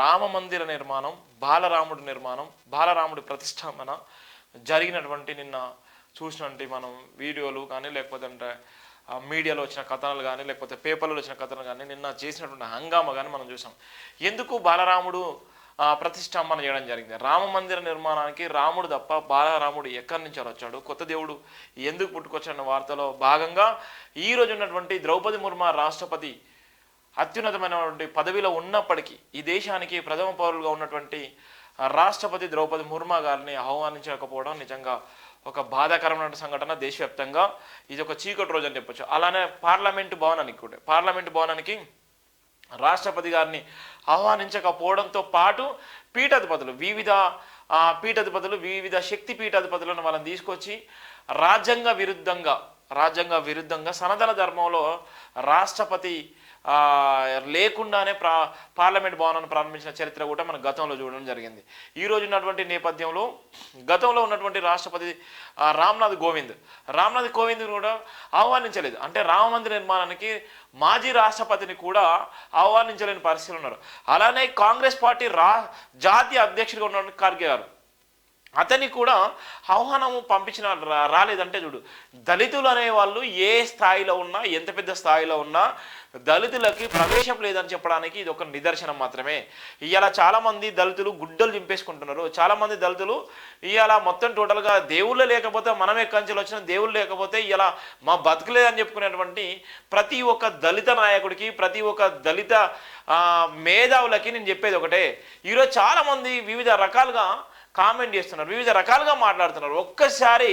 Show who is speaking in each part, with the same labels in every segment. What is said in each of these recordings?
Speaker 1: రామ మందిర నిర్మాణం, బాలరాముడి నిర్మాణం, బాలరాముడి ప్రతిష్టాపన జరిగినటువంటి నిన్న చూసినటువంటి మనం వీడియోలు కానీ లేకపోతే అంటే మీడియాలో వచ్చిన కథనాలు కానీ లేకపోతే పేపర్లో వచ్చిన కథనాలు కానీ నిన్న చేసినటువంటి హంగామా కానీ మనం చూసాం. ఎందుకు బాలరాముడు ప్రతిష్టాపన చేయడం జరిగింది? రామ మందిర నిర్మాణానికి రాముడు తప్ప బాలరాముడు ఎక్కడి నుంచి వచ్చాడు, కొత్త దేవుడు ఎందుకు పుట్టుకొచ్చిన వార్తలో భాగంగా ఈరోజు ఉన్నటువంటి ద్రౌపది ముర్ము రాష్ట్రపతి అత్యున్నతమైనటువంటి పదవిలో ఉన్నప్పటికీ ఈ దేశానికి ప్రథమ పౌరులుగా ఉన్నటువంటి రాష్ట్రపతి ద్రౌపది ముర్ము గారిని ఆహ్వానించకపోవడం నిజంగా ఒక బాధాకరమైన సంఘటన. దేశవ్యాప్తంగా ఇది ఒక చీకటి రోజు అని చెప్పొచ్చు. అలానే పార్లమెంటు భవనానికి రాష్ట్రపతి గారిని ఆహ్వానించకపోవడంతో పాటు వివిధ శక్తి పీఠాధిపతులను వాళ్ళని తీసుకొచ్చి రాజ్యాంగ విరుద్ధంగా సనాతన ధర్మంలో రాష్ట్రపతి లేకుండానే పార్లమెంట్ భవనాన్ని ప్రారంభించిన చరిత్ర కూడా మనం గతంలో చూడడం జరిగింది. ఈరోజు ఉన్నటువంటి నేపథ్యంలో గతంలో ఉన్నటువంటి రాష్ట్రపతి రామ్నాథ్ కోవింద్ కూడా ఆహ్వానించలేదు. అంటే రామ మందిర నిర్మాణానికి మాజీ రాష్ట్రపతిని కూడా ఆహ్వానించలేని పరిస్థితులు ఉన్నారు. అలానే కాంగ్రెస్ పార్టీ జాతీయ అధ్యక్షుడిగా ఉన్నటువంటి ఖర్గే గారు, అతన్ని కూడా ఆహ్వానము పంపించిన రాలేదంటే చూడు, దళితులు అనేవాళ్ళు ఏ స్థాయిలో ఉన్నా, ఎంత పెద్ద స్థాయిలో ఉన్నా దళితులకి ప్రవేశం లేదని చెప్పడానికి ఇది ఒక నిదర్శనం మాత్రమే. ఇవాళ చాలామంది దళితులు గుడ్డలు చింపేసుకుంటున్నారు. చాలామంది దళితులు ఇవాళ మొత్తం టోటల్గా దేవుళ్ళు లేకపోతే మనమే కంచెలు వచ్చిన దేవుళ్ళు లేకపోతే ఇలా మా బతకలేదని చెప్పుకునేటువంటి ప్రతి ఒక్క దళిత నాయకుడికి, ప్రతి ఒక్క దళిత మేధావులకి నేను చెప్పేది ఒకటే, ఈరోజు చాలామంది వివిధ రకాలుగా కామెంట్ చేస్తున్నారు, వివిధ రకాలుగా మాట్లాడుతున్నారు. ఒక్కసారి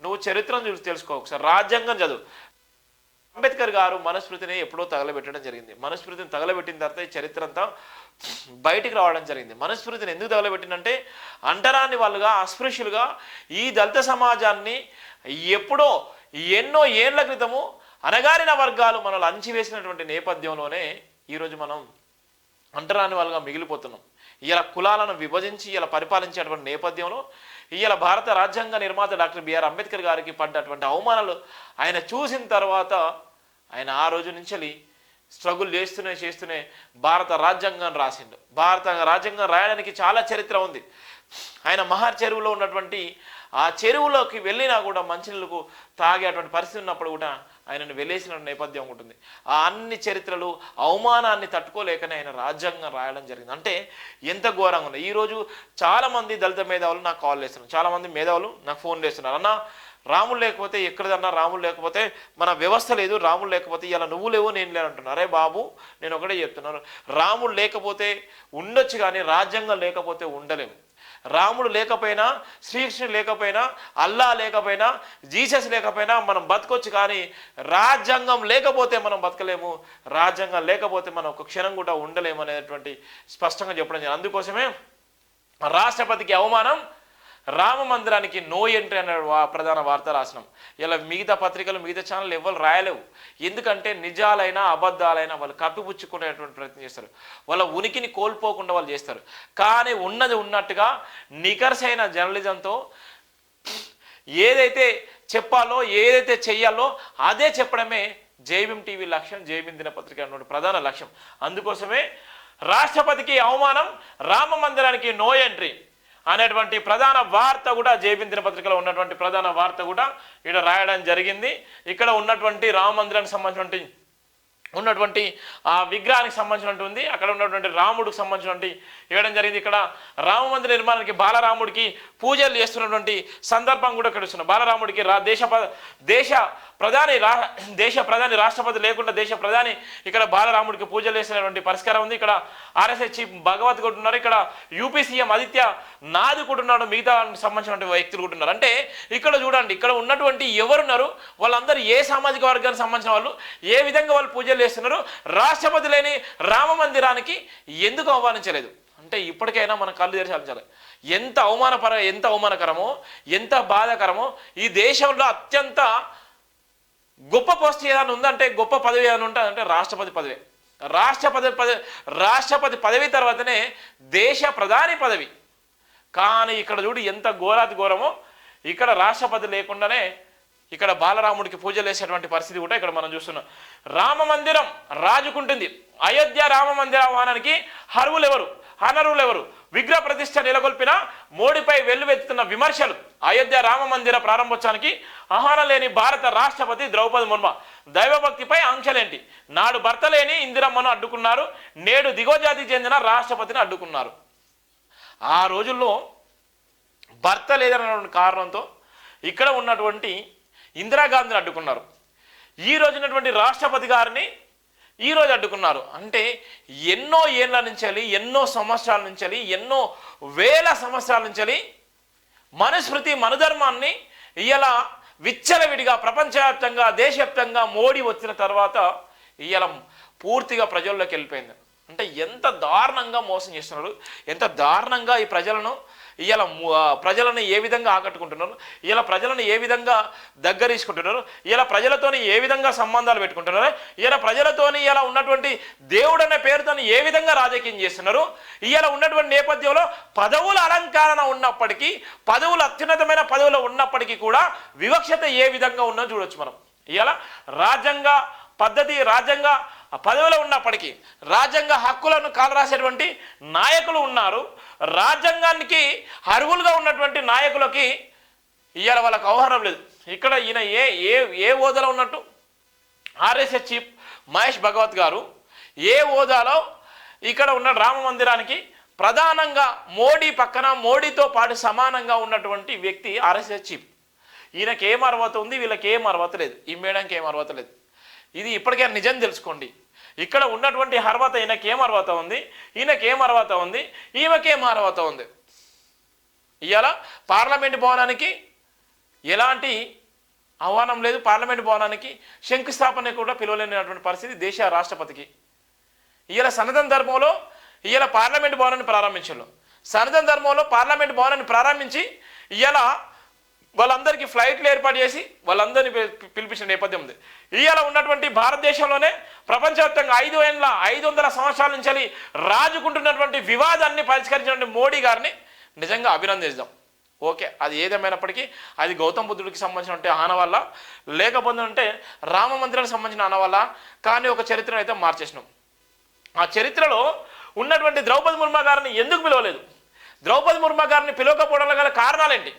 Speaker 1: నువ్వు చరిత్రను చూసి తెలుసుకో, ఒకసారి రాజ్యాంగం చదువు. అంబేద్కర్ గారు మనుస్మృతిని ఎప్పుడో తగలబెట్టడం జరిగింది. మనుస్మృతిని తగలబెట్టిన తర్వాత ఈ చరిత్ర అంతా బయటికి రావడం జరిగింది. మనుస్మృతిని ఎందుకు తగలబెట్టిందంటే అంటరాని వాళ్ళుగా, అస్పృశ్యులుగా ఈ దళిత సమాజాన్ని ఎన్నో ఏళ్ల క్రితము అణగారిన వర్గాలు మనల్ని అణిచివేసినటువంటి నేపథ్యంలోనే ఈరోజు మనం అంటరాని వాళ్ళుగా మిగిలిపోతున్నాం. ఇలా కులాలను విభజించి ఇలా పరిపాలించేటువంటి నేపథ్యంలో ఇలా భారత రాజ్యాంగ నిర్మాత డాక్టర్ బిఆర్ అంబేద్కర్ గారికి పడ్డటువంటి అవమానాలు ఆయన చూసిన తర్వాత ఆయన ఆ రోజు నుంచి స్ట్రగుల్ చేస్తూనే భారత రాజ్యాంగాన్ని రాసిండు. భారత రాజ్యాంగం రాయడానికి చాలా చరిత్ర ఉంది. ఆయన మహార్ చెరువులో ఉన్నటువంటి ఆ చెరువులోకి వెళ్ళినా కూడా మంచినీళ్ళకు తాగేటువంటి పరిస్థితి ఉన్నప్పుడు కూడా ఆయనను వెళ్ళేసిన నేపథ్యం ఉంటుంది. ఆ అన్ని చరిత్రలు అవమానాన్ని తట్టుకోలేకనే ఆయన రాజ్యాంగం రాయడం జరిగింది. అంటే ఎంత ఘోరంగా ఉంది. ఈరోజు చాలామంది దళిత మేధావులు నాకు కాల్ చేస్తున్నారు, చాలామంది మేధావులు నాకు ఫోన్ చేస్తున్నారు. అన్న రాములు లేకపోతే ఎక్కడదన్నా, రాములు లేకపోతే మన వ్యవస్థ లేదు, రాములు లేకపోతే ఇలా నువ్వు లేవు నేను లేను అంటున్నారు. అరే బాబు, నేను ఒకటే చెప్తున్నాను, రాముడు లేకపోతే ఉండొచ్చు కానీ రాజ్యాంగం లేకపోతే ఉండలేము. రాముడు లేకపోయినా, శ్రీకృష్ణుడు లేకపోయినా, అల్లా లేకపోయినా, జీసస్ లేకపోయినా మనం బతకొచ్చు, కానీ రాజ్యాంగం లేకపోతే మనం బతకలేము, రాజ్యాంగం లేకపోతే మనం ఒక క్షణం కూడా ఉండలేము అనేటువంటి స్పష్టంగా చెప్పడం జరిగింది. అందుకోసమే రాష్ట్రపతికి అవమానం, రామ మందిరానికి నో ఎంట్రీ అనే ప్రధాన వార్త రాసినాం. ఇలా మిగతా పత్రికలు, మిగతా ఛానల్ ఎవరు రాయలేవు. ఎందుకంటే నిజాలైనా అబద్ధాలైనా వాళ్ళు కప్పిపుచ్చుకునేటువంటి ప్రయత్నం చేస్తారు, వాళ్ళ ఉనికిని కోల్పోకుండా వాళ్ళు చేస్తారు. కానీ ఉన్నది ఉన్నట్టుగా నికర్సైన జర్నలిజంతో ఏదైతే చెప్పాలో, ఏదైతే చెయ్యాలో అదే చెప్పడమే జైభీం టీవీ లక్ష్యం, జైభీం దినపత్రిక అన్నటువంటి ప్రధాన లక్ష్యం. అందుకోసమే రాష్ట్రపతికి అవమానం, రామ మందిరానికి నో ఎంట్రీ అనేటువంటి ప్రధాన వార్త కూడా జైభీం దినపత్రికలో ఉన్నటువంటి ప్రధాన వార్త కూడా ఇక్కడ రాయడం జరిగింది. ఇక్కడ ఉన్నటువంటి రామ మందిరానికి ఉన్నటువంటి ఆ విగ్రహానికి సంబంధించినటువంటి అక్కడ ఉన్నటువంటి రాముడికి సంబంధించినటువంటి ఇవ్వడం జరిగింది. ఇక్కడ రామ మందిర నిర్మాణానికి బాలరాముడికి పూజలు చేస్తున్నటువంటి సందర్భం కూడా ఇక్కడ వస్తున్నాం. బాలరాముడికి దేశ ప్రధాని రాష్ట్రపతి లేకుండా దేశ ప్రధాని ఇక్కడ బాలరాముడికి పూజలు చేసినటువంటి పరిష్కారం ఉంది. ఇక్కడ ఆర్ఎస్ఎస్ చీఫ్ భగవత్ కూడా ఉన్నారు, ఇక్కడ యూపీ సీఎం ఆదిత్యనాథ్ కూడా ఉన్నాడు, మిగతా సంబంధించినటువంటి వ్యక్తులు కూడా ఉన్నారు. అంటే ఇక్కడ చూడండి, ఇక్కడ ఉన్నటువంటి ఎవరున్నారు, వాళ్ళందరూ ఏ సామాజిక వర్గానికి సంబంధించిన వాళ్ళు, ఏ విధంగా వాళ్ళు పూజలు చేస్తున్నారు, రాష్ట్రపతి లేని రామ మందిరానికి ఎందుకు ఆహ్వానించలేదు అంటే ఇప్పటికైనా మనం కళ్ళు తెరిచి ఆలోచించాలి. ఎంత అవమానకరమో, ఎంత బాధాకరమో. ఈ దేశంలో అత్యంత గొప్ప పోస్ట్ ఏదైనా ఉందంటే, గొప్ప పదవి ఏదైనా ఉంటుందంటే రాష్ట్రపతి పదవి. రాష్ట్రపతి పదవి తర్వాతనే దేశ ప్రధాని పదవి. కానీ ఇక్కడ చూడు ఎంత ఘోరాతి ఘోరమో. ఇక్కడ రాష్ట్రపతి లేకుండానే ఇక్కడ బాలరాముడికి పూజలు చేసేటువంటి పరిస్థితి కూడా ఇక్కడ మనం చూస్తున్నాం. రామ మందిరం రాజుకుంటుంది. అయోధ్య రామ మందిర ఆహ్వానానికి అర్హులు ఎవరు? అనర్హులు ఎవరు? విగ్రహ ప్రతిష్ఠ నెలకొల్పిన మోడీపై వెల్లువెత్తుతున్న విమర్శలు. అయోధ్య రామ మందిర ప్రారంభోత్సవానికి ఆహ్వానం లేని భారత రాష్ట్రపతి ద్రౌపది ముర్ము. దైవభక్తిపై ఆంక్షలేంటి? నాడు భర్త లేని ఇందిరమ్మను అడ్డుకున్నారు, నేడు దిగోజాతికి చెందిన రాష్ట్రపతిని అడ్డుకున్నారు. ఆ రోజుల్లో భర్త లేదన్నటువంటి కారణంతో ఇక్కడ ఉన్నటువంటి ఇందిరాగాంధీని అడ్డుకున్నారు. ఈ రోజున్నటువంటి రాష్ట్రపతి గారిని ఈరోజు అడ్డుకున్నారు. అంటే ఎన్నో ఏళ్ళ నుంచి, ఎన్నో సంవత్సరాల నుంచి, ఎన్నో వేల సంవత్సరాల నుంచి మనుస్మృతి మనుధర్మాన్ని ఇవాళ విచ్చలవిడిగా ప్రపంచవ్యాప్తంగా దేశవ్యాప్తంగా మోడీ వచ్చిన తర్వాత ఇవాళ పూర్తిగా ప్రజల్లోకి వెళ్ళిపోయింది. అంటే ఎంత దారుణంగా మోసం చేస్తున్నారు, ఎంత దారుణంగా ఈ ప్రజలను ఏ విధంగా ఆకట్టుకుంటున్నారు, ఇలా ప్రజలను ఏ విధంగా దగ్గరీసుకుంటున్నారు, ఇలా ప్రజలతోని ఏ విధంగా సంబంధాలు పెట్టుకుంటున్నారు, ఇలా ప్రజలతోని ఇలా ఉన్నటువంటి దేవుడు అనే పేరుతో ఏ విధంగా రాజకీయం చేస్తున్నారు. ఇలా ఉన్నటువంటి నేపథ్యంలో పదవుల అలంకరణ ఉన్నప్పటికీ, పదవులు అత్యున్నతమైన పదవులు ఉన్నప్పటికీ కూడా వివక్షత ఏ విధంగా ఉన్నదో చూడొచ్చు మనం. ఇలా రాజ్యాంగ పద్ధతి, రాజ్యాంగ పదవిలో ఉన్నప్పటికీ రాజ్యాంగ హక్కులను కాలరాసేటువంటి నాయకులు ఉన్నారు. రాజ్యాంగానికి అర్హులుగా ఉన్నటువంటి నాయకులకి ఇవాళ వాళ్ళకి అవహారం లేదు. ఇక్కడ ఈయన ఏ హోదాలో ఉన్నట్టు? ఆర్ఎస్ఎస్ చీఫ్ మహేష్ భగవత్ గారు ఏ హోదాలో ఇక్కడ ఉన్న రామ మందిరానికి ప్రధానంగా మోడీ పక్కన, మోడీతో పాటు సమానంగా ఉన్నటువంటి వ్యక్తి ఆర్ఎస్ఎస్ చీఫ్. ఈయనకి ఏం అర్హత ఉంది, వీళ్ళకి ఏం అర్హత లేదు, ఈ మేడానికి ఏం అర్హత లేదు. ఇది ఇప్పటికే నిజం తెలుసుకోండి. ఇక్కడ ఉన్నటువంటి అర్హత ఈయనకేం అర్హత ఉంది, ఈయనకేం అర్హత ఉంది, ఈమెకేం అర్హత ఉంది. ఇవాళ పార్లమెంట్ భవనానికి ఎలాంటి ఆహ్వానం లేదు, పార్లమెంట్ భవనానికి శంకుస్థాపన కూడా పిలవలేనటువంటి పరిస్థితి దేశ రాష్ట్రపతికి. ఇవాళ సనాతన ధర్మంలో ఇవాళ పార్లమెంట్ భవనాన్ని ప్రారంభించారు. సనాతన ధర్మంలో పార్లమెంట్ భవనాన్ని ప్రారంభించి ఇవాళ వాళ్ళందరికీ ఫ్లైట్లు ఏర్పాటు చేసి వాళ్ళందరినీ పిలిపించిన నేపథ్యం ఉంది. ఇవాళ ఉన్నటువంటి భారతదేశంలోనే ప్రపంచవ్యాప్తంగా 500 సంవత్సరాల నుంచి రాజుకుంటున్నటువంటి వివాదాన్ని పరిష్కరించినటువంటి మోడీ గారిని నిజంగా అభినందిస్తాం. ఓకే, అది ఏదేమైనప్పటికీ అది గౌతమ బుద్ధుడికి సంబంధించిన ఆనవల్ల, లేకపోతే రామ మందిరానికి సంబంధించిన ఆనవల్ల, కానీ ఒక చరిత్రను అయితే మార్చేసినాం. ఆ చరిత్రలో ఉన్నటువంటి ద్రౌపది ముర్ము గారిని ఎందుకు పిలవలేదు? ద్రౌపది ముర్ము గారిని పిలవకపోవడంలో గల కారణాలేంటి?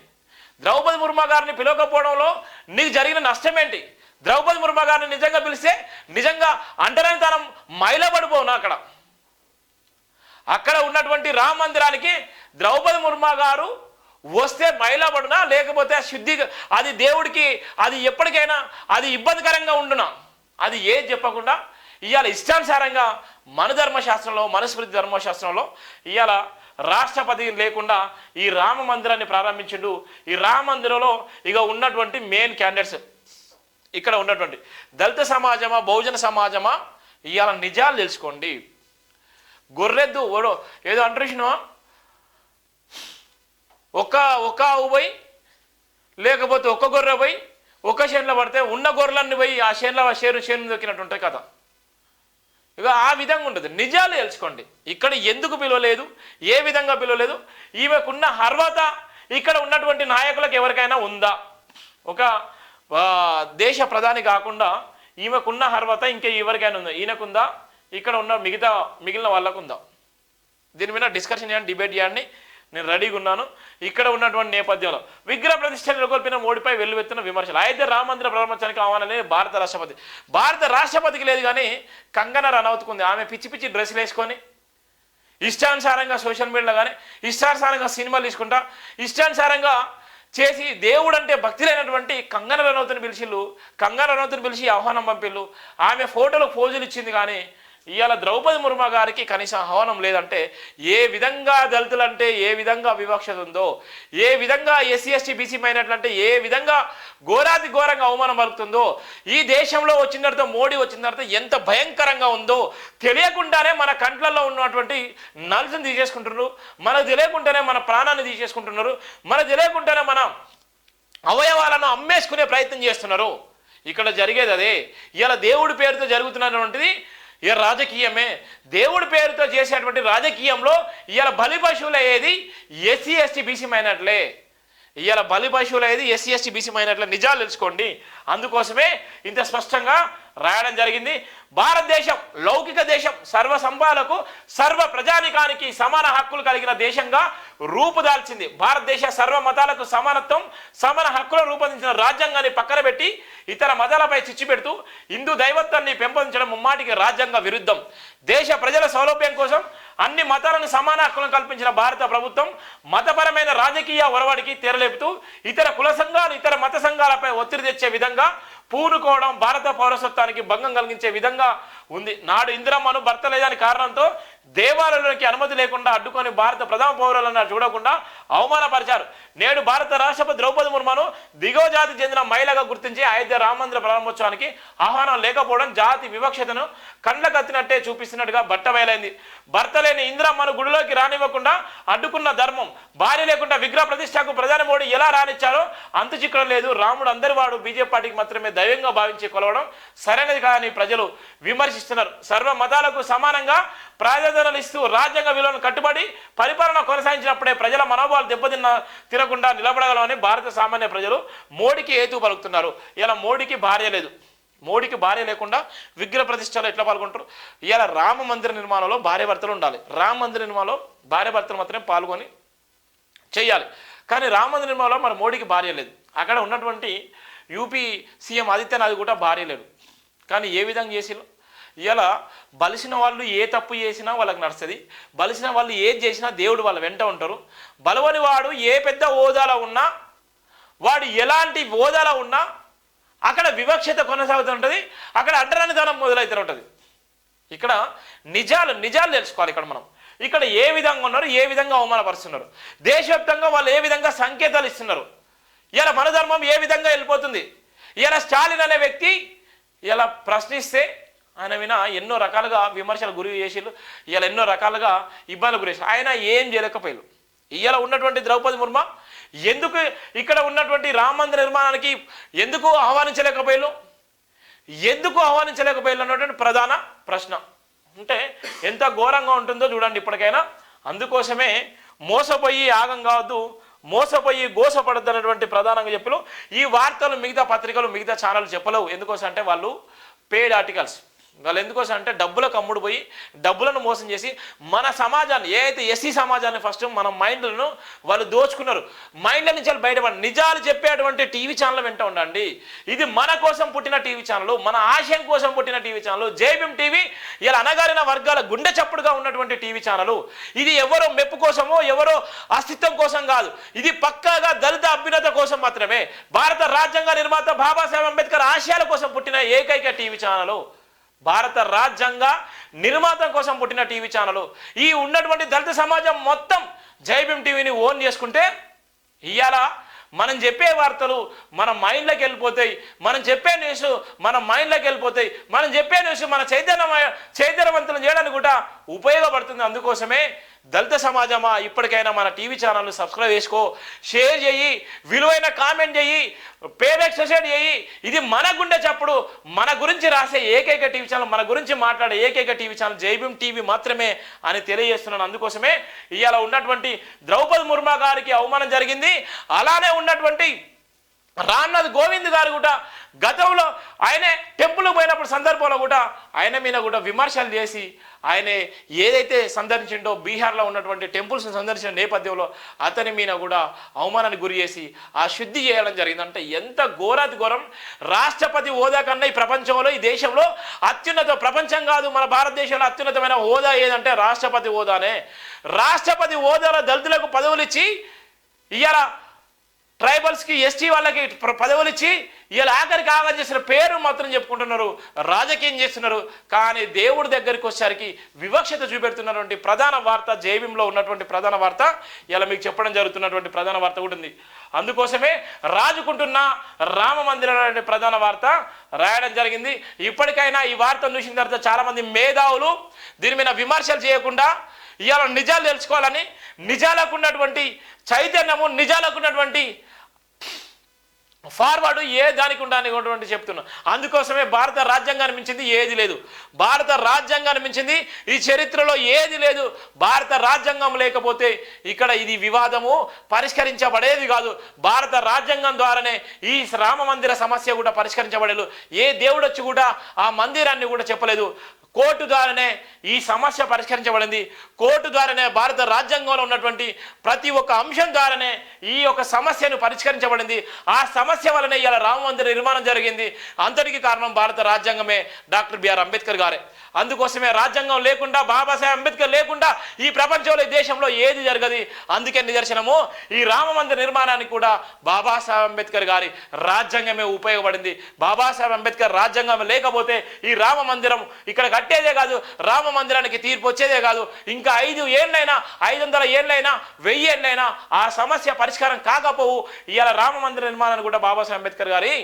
Speaker 1: ద్రౌపది ముర్ము గారిని పిలవకపోవడంలో నీకు జరిగిన నష్టం ఏంటి? ద్రౌపది ముర్ము గారిని నిజంగా పిలిస్తే నిజంగా అంటరానితనం మైలబడిపోవునా? అక్కడ ఉన్నటువంటి రామ మందిరానికి ద్రౌపది ముర్ము గారు వస్తే మైలబడునా, లేకపోతే అది దేవుడికి అది ఎప్పటికైనా అది ఇబ్బందికరంగా ఉండునా? అది ఏది చెప్పకుండా ఇవాళ ఇష్టానుసారంగా మన ధర్మశాస్త్రంలో, మనుస్మృతి ధర్మశాస్త్రంలో ఇవాళ రాష్ట్రపతి లేకుండా ఈ రామ మందిరాన్ని ప్రారంభించిండు. ఈ రామ మందిరంలో ఇక ఉన్నటువంటి మెయిన్ క్యాండిడేట్స్ ఇక్కడ ఉన్నటువంటి దళిత సమాజమా, బహుజన సమాజమా, ఇవాళ నిజాలు తెలుసుకోండి. గొర్రెద్దు ఓడో ఏదో అంటున్నా, ఒక ఆవు పోయి లేకపోతే ఒక్క గొర్రె పోయి ఒక చేనులో పడితే ఉన్న గొర్రెలన్నీ పోయి ఆ చేను దొక్కినట్టు ఉంటుంది కథ. ఇక ఆ విధంగా ఉంటుంది. నిజాలు తెలుసుకోండి. ఇక్కడ ఎందుకు పిలవలేదు, ఏ విధంగా పిలవలేదు, ఈమెకున్న అర్హత ఇక్కడ ఉన్నటువంటి నాయకులకు ఎవరికైనా ఉందా? ఒక దేశ ప్రధాని కాకుండా ఈమెకున్న అర్హత ఇంకా ఎవరికైనా ఉందా? ఈయనకుందా? ఇక్కడ ఉన్న మిగిలిన వాళ్ళకు ఉందా? దీని మీద డిస్కషన్ చేయండి, డిబేట్ చేయండి. నేను రెడీగా ఉన్నాను. ఇక్కడ ఉన్నటువంటి నేపథ్యంలో విగ్రహ ప్రతిష్ఠ నెలకొల్పిన మోడీపై వెల్లువెత్తిన విమర్శలు. అయితే రామ మందిర ప్రారంభోత్సవానికి ఆహ్వానం భారత రాష్ట్రపతికి లేదు, కానీ కంగనా రనౌత్కు ఉంది. ఆమె పిచ్చి పిచ్చి డ్రెస్సులు వేసుకొని ఇష్టానుసారంగా సోషల్ మీడియాలో కానీ ఇష్టానుసారంగా సినిమాలు తీసుకుంటా ఇష్టానుసారంగా చేసి దేవుడు అంటే భక్తి లేనటువంటి కంగనా రనౌత్ని పిలిచి ఆహ్వానం పంపిళ్ళు. ఆమె ఫోటోలకు పోజులు ఇచ్చింది, కానీ ఇవాళ ద్రౌపది ముర్ము గారికి కనీసం ఆహ్వానం లేదంటే ఏ విధంగా దళితులంటే ఏ విధంగా వివక్షత ఉందో, ఏ విధంగా ఎస్సీ ఎస్టీ బీసీ మైనార్టీలు ఏ విధంగా ఘోరాతి ఘోరంగా అవమానం పలుకుతుందో, ఈ దేశంలో వచ్చిన తర్వాత మోడీ వచ్చిన తర్వాత ఎంత భయంకరంగా ఉందో తెలియకుండానే మన కంట్లలో ఉన్నటువంటి నలుసుని తీసేసుకుంటున్నారు, మనకు తెలియకుండానే మన ప్రాణాన్ని తీసేసుకుంటున్నారు, మనకు తెలియకుండానే మన అవయవాలను అమ్మేసుకునే ప్రయత్నం చేస్తున్నారు. ఇక్కడ జరిగేది అదే. ఇలా దేవుడి పేరుతో జరుగుతున్నటువంటిది ఇక రాజకీయమే. దేవుడి పేరుతో చేసేటువంటి రాజకీయంలో ఇవాళ బలి పశువులు అయ్యేది ఎస్సీ ఎస్టీ బీసీ మైనార్టీలే. ఇవాళ బలి పశువులు అయ్యేది ఎస్సీ ఎస్టీ బీసీ మైనార్టీల నిజాలు తెలుసుకోండి. అందుకోసమే ఇంత స్పష్టంగా రాయడం జరిగింది. భారతదేశం లౌకిక దేశం, సర్వ సంపాలకు సర్వ ప్రజానికానికి సమాన హక్కులు కలిగిన దేశంగా రూపుదాల్చింది. భారతదేశ సర్వ మతాలకు సమానత్వం, సమాన హక్కులను రూపొందించిన రాజ్యాంగాన్ని పక్కన పెట్టి ఇతర మతాలపై చిచ్చు పెడుతూ హిందూ దైవత్వాన్ని పెంపొందించడం ముమ్మాటికి రాజ్యాంగ విరుద్ధం. దేశ ప్రజల సౌలభ్యం కోసం అన్ని మతాలను సమాన హక్కులను కల్పించిన భారత ప్రభుత్వం మతపరమైన రాజకీయ ఒరవడికి తెరలేపుతూ ఇతర కుల సంఘాలు, ఇతర మత సంఘాలపై ఒత్తిడి తెచ్చే విధంగా పూనుకోవడం భారత పౌరసత్వానికి భంగం కలిగించే విధంగా ఉంది. నాడు ఇందిరమ్మను భర్త లేదని కారణంతో దేవాలయంలోకి అనుమతి లేకుండా అడ్డుకొని భారత ప్రథమ పౌరులను చూడకుండా అవమానపరిచారు. నేడు భారత రాష్ట్రపతి ద్రౌపది ముర్మును దిగువ జాతికి చెందిన మహిళగా గుర్తించి అయోధ్య రామ మందిర ప్రారంభోత్సవానికి ఆహ్వానం లేకపోవడం జాతి వివక్షతను కండ్ల కత్తినట్టే చూపిస్తున్నట్టుగా బట్టబయలైంది. భర్త లేని ఇందిరమ్మను గుడిలోకి రానివ్వకుండా అడ్డుకున్న ధర్మం, భార్య లేకుండా విగ్రహ ప్రతిష్టకు ప్రధాని మోడీ ఎలా రానిచ్చారో అంతు చిక్కడం లేదు. రాముడు అందరి వాడు, బీజేపీ పార్టీకి మాత్రమే దైవంగా భావించి కొలవడం సరైనది కాదని ప్రజలు విమర్శిస్తున్నారు. సర్వ మతాలకు సమానంగా ప్రాధాన్యతలు ఇస్తూ రాజ్యాంగ విలువలను కట్టుబడి పరిపాలన కొనసాగించినప్పుడే ప్రజల మనోభావాలు తిరగకుండా నిలబడగలమని భారత సామాన్య ప్రజలు మోడీకి హేతు పలుకుతున్నారు. ఇలా మోడీకి భార్య లేదు, మోడీకి భార్య లేకుండా విగ్రహ ప్రతిష్టలో ఎట్లా పాల్గొంటారు? ఇలా రామ మందిర నిర్మాణంలో భార్య భర్తలు ఉండాలి. రామ మందిర నిర్మాణంలో భార్య భర్తలు మాత్రమే పాల్గొని చేయాలి. కానీ రామ మందిర నిర్మాణంలో మన మోడీకి భార్య లేదు. అక్కడ ఉన్నటువంటి యూపీ సీఎం ఆదిత్యనాథ్ కూడా భార్య లేదు. కానీ ఏ విధంగా చేసిలో ఇలా బలిసిన వాళ్ళు ఏ తప్పు చేసినా వాళ్ళకి నడుస్తుంది. బలిసిన వాళ్ళు ఏది చేసినా దేవుడు వాళ్ళ వెంట ఉంటారు. బలవని వాడు ఏ పెద్ద హోదాలో ఉన్నా, వాడు ఎలాంటి హోదాలో ఉన్నా అక్కడ వివక్షత కొనసాగుతుంటుంది, అక్కడ అంటరానితనం మొదలవుతూ ఉంటుంది. ఇక్కడ నిజాలు తెలుసుకోవాలి. ఇక్కడ ఏ విధంగా ఉన్నారు, ఏ విధంగా అవమానపరుస్తున్నారు, దేశవ్యాప్తంగా వాళ్ళు ఏ విధంగా సంకేతాలు ఇస్తున్నారు, ఇలా మన ధర్మం ఏ విధంగా వెళ్ళిపోతుంది. ఇలా స్టాలిన్ అనే వ్యక్తి ఇలా ప్రశ్నిస్తే ఆయన వినా ఎన్నో రకాలుగా విమర్శలు గురి చేసిళ్ళు, ఇలా ఎన్నో రకాలుగా ఇబ్బందులు గురి చేసి ఆయన ఏం చేయలేకపోయారు. ఇలా ఉన్నటువంటి ద్రౌపది ముర్ము ఎందుకు ఇక్కడ ఉన్నటువంటి రామ మందిర నిర్మాణానికి ఎందుకు ఆహ్వానించలేకపోయారు అన్నటువంటి ప్రధాన ప్రశ్న. అంటే ఎంత ఘోరంగా ఉంటుందో చూడండి ఇప్పటికైనా. అందుకోసమే మోసపోయి యాగం కావద్దు, మోసపోయి గోసపడద్దు అన్నటువంటి ప్రధానంగా చెప్పలు. ఈ వార్తలు మిగతా పత్రికలు, మిగతా ఛానల్ చెప్పలేవు. ఎందుకోసం అంటే వాళ్ళు పెయిడ్ ఆర్టికల్స్. వాళ్ళు ఎందుకోసం అంటే డబ్బులకు అమ్ముడు పోయి డబ్బులను మోసం చేసి మన సమాజాన్ని, ఏదైతే ఎస్సీ సమాజాన్ని ఫస్ట్ మన మైండ్లను వాళ్ళు దోచుకున్నారు. మైండ్ల నుంచి వాళ్ళు బయటపడి నిజాలు చెప్పేటువంటి టీవీ ఛానల్ వెంట ఉండండి. ఇది మన కోసం పుట్టిన టీవీ ఛానల్, మన ఆశయం కోసం పుట్టిన టీవీ ఛానల్ జైభీం టీవీ. ఇలా అణగారిన వర్గాల గుండె చప్పుడుగా ఉన్నటువంటి టీవీ ఛానల్. ఇది ఎవరో మెప్పు కోసమో ఎవరో అస్తిత్వం కోసం కాదు, ఇది పక్కాగా దళిత అభ్యున్నత కోసం మాత్రమే. భారత రాజ్యాంగ నిర్మాత బాబాసాహెబ్ అంబేద్కర్ ఆశయాల కోసం పుట్టిన ఏకైక టీవీ ఛానల్, భారత రాజ్యాంగ నిర్మాత కోసం పుట్టిన టీవీ ఛానల్. ఈ ఉన్నటువంటి దళిత సమాజం మొత్తం జైభీం టీవీని ఓన్ చేసుకుంటే ఇవాళ మనం చెప్పే వార్తలు మన మైండ్లోకి వెళ్ళిపోతాయి, మనం చెప్పే న్యూస్ మన మైండ్లోకి వెళ్ళిపోతాయి, మనం చెప్పే న్యూస్ మన చైతన్యవంతులను చేయడానికి కూడా ఉపయోగపడుతుంది. అందుకోసమే దళిత సమాజమా ఇప్పటికైనా మన టీవీ ఛానల్ని సబ్స్క్రైబ్ చేసుకో, షేర్ చేయి, విలువైన కామెంట్ చేయి, పేమెంట్ సొసైటీ చేయి. ఇది మన గుండె చప్పుడు, మన గురించి రాసే ఏకైక టీవీ ఛానల్, మన గురించి మాట్లాడే ఏకైక టీవీ ఛానల్ జైభీం టీవీ మాత్రమే అని తెలియజేస్తున్నాను. అందుకోసమే ఇవాళ ఉన్నటువంటి ద్రౌపది ముర్ము గారికి అవమానం జరిగింది. అలానే ఉన్నటువంటి రామ్నాథ్ కోవింద్ గారు కూడా గతంలో ఆయనే టెంపుల్ పోయినప్పుడు సందర్భంలో కూడా ఆయన మీద కూడా విమర్శలు చేసి ఆయన ఏదైతే సందర్శించిండో బీహార్లో ఉన్నటువంటి టెంపుల్స్ని సందర్శించిన నేపథ్యంలో అతని మీద కూడా అవమానానికి గురి చేసి ఆ శుద్ధి చేయడం జరిగింది. అంటే ఎంత ఘోరాతి ఘోరం. రాష్ట్రపతి హోదా కన్నా ఈ ప్రపంచంలో, ఈ దేశంలో అత్యున్నత, ప్రపంచం కాదు మన భారతదేశంలో అత్యున్నతమైన హోదా ఏదంటే రాష్ట్రపతి హోదానే. రాష్ట్రపతి హోదాలో దళితులకు పదవులు ఇచ్చి ఇవాళ ట్రైబల్స్కి, ఎస్టీ వాళ్ళకి పదవులు ఇచ్చి ఇలా ఆఖరికి ఆగం చేసిన పేరు మాత్రం చెప్పుకుంటున్నారు, రాజకీయం చేస్తున్నారు. కానీ దేవుడి దగ్గరికి వచ్చేసరికి వివక్షత చూపెడుతున్నటువంటి ప్రధాన వార్త జైభీంలో ఉన్నటువంటి ప్రధాన వార్త ఇలా మీకు చెప్పడం జరుగుతున్నటువంటి ప్రధాన వార్త కూడా ఉంది. అందుకోసమే రాజుకుంటున్న రామ మందిరం అనే ప్రధాన వార్త రాయడం జరిగింది. ఇప్పటికైనా ఈ వార్తను చూసిన తర్వాత చాలామంది మేధావులు దీని మీద విమర్శలు చేయకుండా ఇవాళ నిజాలు తెలుసుకోవాలని, నిజాలకు ఉన్నటువంటి చైతన్యము, నిజాలకు ఉన్నటువంటి ఫార్వర్డ్ ఏ దానికి ఉండడానికి చెప్తున్నా. అందుకోసమే భారత రాజ్యాంగాన్ని మించింది ఏది లేదు. భారత రాజ్యాంగాన్ని మించింది ఈ చరిత్రలో ఏది లేదు. భారత రాజ్యాంగం లేకపోతే ఇక్కడ ఇది వివాదము పరిష్కరించబడేది కాదు. భారత రాజ్యాంగం ద్వారానే ఈ రామ మందిర సమస్య కూడా పరిష్కరించబడలేదు. ఏ దేవుడు వచ్చి కూడా ఆ మందిరాన్ని కూడా చెప్పలేదు. కోర్టు ద్వారానే ఈ సమస్య పరిష్కరించబడింది. కోర్టు ద్వారానే భారత రాజ్యాంగంలో ఉన్నటువంటి ప్రతి ఒక్క అంశం ద్వారానే ఈ యొక్క సమస్యను పరిష్కరించబడింది. ఆ సమస్య వలనే ఇలా రామ మందిర నిర్మాణం జరిగింది. అంతటికి కారణం భారత రాజ్యాంగమే, డాక్టర్ బిఆర్ అంబేద్కర్ గారే. అందుకోసమే రాజ్యాంగం లేకుండా, బాబాసాహెబ్ అంబేద్కర్ లేకుండా ఈ ప్రపంచంలో ఈ దేశంలో ఏది జరగదు. అందుకే నిదర్శనము ఈ రామ మందిర నిర్మాణానికి కూడా బాబాసాహెబ్ అంబేద్కర్ గారి రాజ్యాంగమే ఉపయోగపడింది. బాబాసాహెబ్ అంబేద్కర్ రాజ్యాంగం లేకపోతే ఈ రామ మందిరం ఇక్కడ కట్టేదే కాదు, రామ మందిరానికి తీర్పు వచ్చేదే కాదు. ఇంకా 5 ఏళ్ళైనా, 500 ఏళ్ళైనా, 1000 ఏళ్ళైనా ఆ సమస్య పరిష్కారం కాకపోవు. ఇవాళ రామ మందిర నిర్మాణాన్ని కూడా బాబాసాహెబ్ అంబేద్కర్ గారి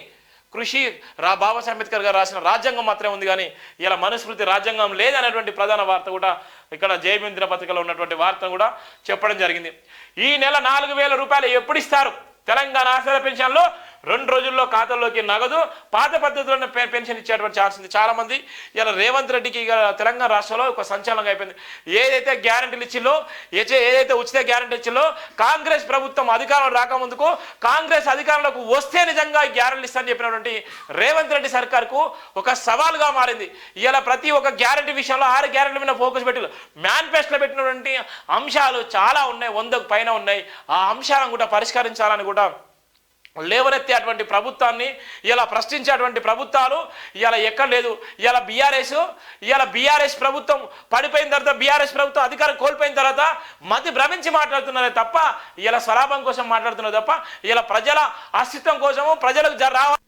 Speaker 1: కృషి, బాబాసాహెబ్ అంబేద్కర్ గారు రాసిన రాజ్యాంగం మాత్రమే ఉంది. కానీ ఇలా మనుస్మృతి రాజ్యాంగం లేదనేటువంటి ప్రధాన వార్త కూడా ఇక్కడ జయభీం దినపత్రికలో ఉన్నటువంటి వార్తను కూడా చెప్పడం జరిగింది. ఈ నెల 4000 రూపాయలు ఎప్పుడు ఇస్తారు? తెలంగాణ ఆసరా పెన్షన్లో 2 రోజుల్లో ఖాతాల్లోకి నగదు, పాత పద్ధతిలోనే పెన్షన్ ఇచ్చేటువంటి ఛాన్స్ ఉంది. చాలామంది ఇలా రేవంత్ రెడ్డికి తెలంగాణ రాష్ట్రంలో ఒక సంచలనంగా అయిపోయింది. ఏదైతే గ్యారెంటీలు ఇచ్చిందో, ఏదైతే ఉచిత గ్యారెంటీ ఇచ్చిందో, కాంగ్రెస్ ప్రభుత్వం అధికారంలో రాకముందుకు కాంగ్రెస్ అధికారంలోకి వస్తే నిజంగా గ్యారెంటీలు ఇస్తానని చెప్పినటువంటి రేవంత్ రెడ్డి సర్కార్కు ఒక సవాల్గా మారింది. ఇలా ప్రతి ఒక్క గ్యారెంటీ విషయంలో 6 గ్యారెంటీల మీద ఫోకస్ పెట్టి మేనిఫెస్టోలో పెట్టినటువంటి అంశాలు చాలా ఉన్నాయి, 100కు పైన ఉన్నాయి. ఆ అంశాలను కూడా పరిష్కరించాలని కూడా లేవనెత్తేటువంటి ప్రభుత్వాన్ని ఇలా ప్రశ్నించేటువంటి ప్రభుత్వాలు ఇలా ఎక్కడ లేదు. ఇలా బీఆర్ఎస్ ప్రభుత్వం పడిపోయిన తర్వాత, బీఆర్ఎస్ ప్రభుత్వం అధికారం కోల్పోయిన తర్వాత మతి భ్రమించి మాట్లాడుతున్నారే తప్ప, ఇలా స్వలాభం కోసం మాట్లాడుతున్నారు తప్ప, ఇలా ప్రజల అస్తిత్వం కోసము, ప్రజలకు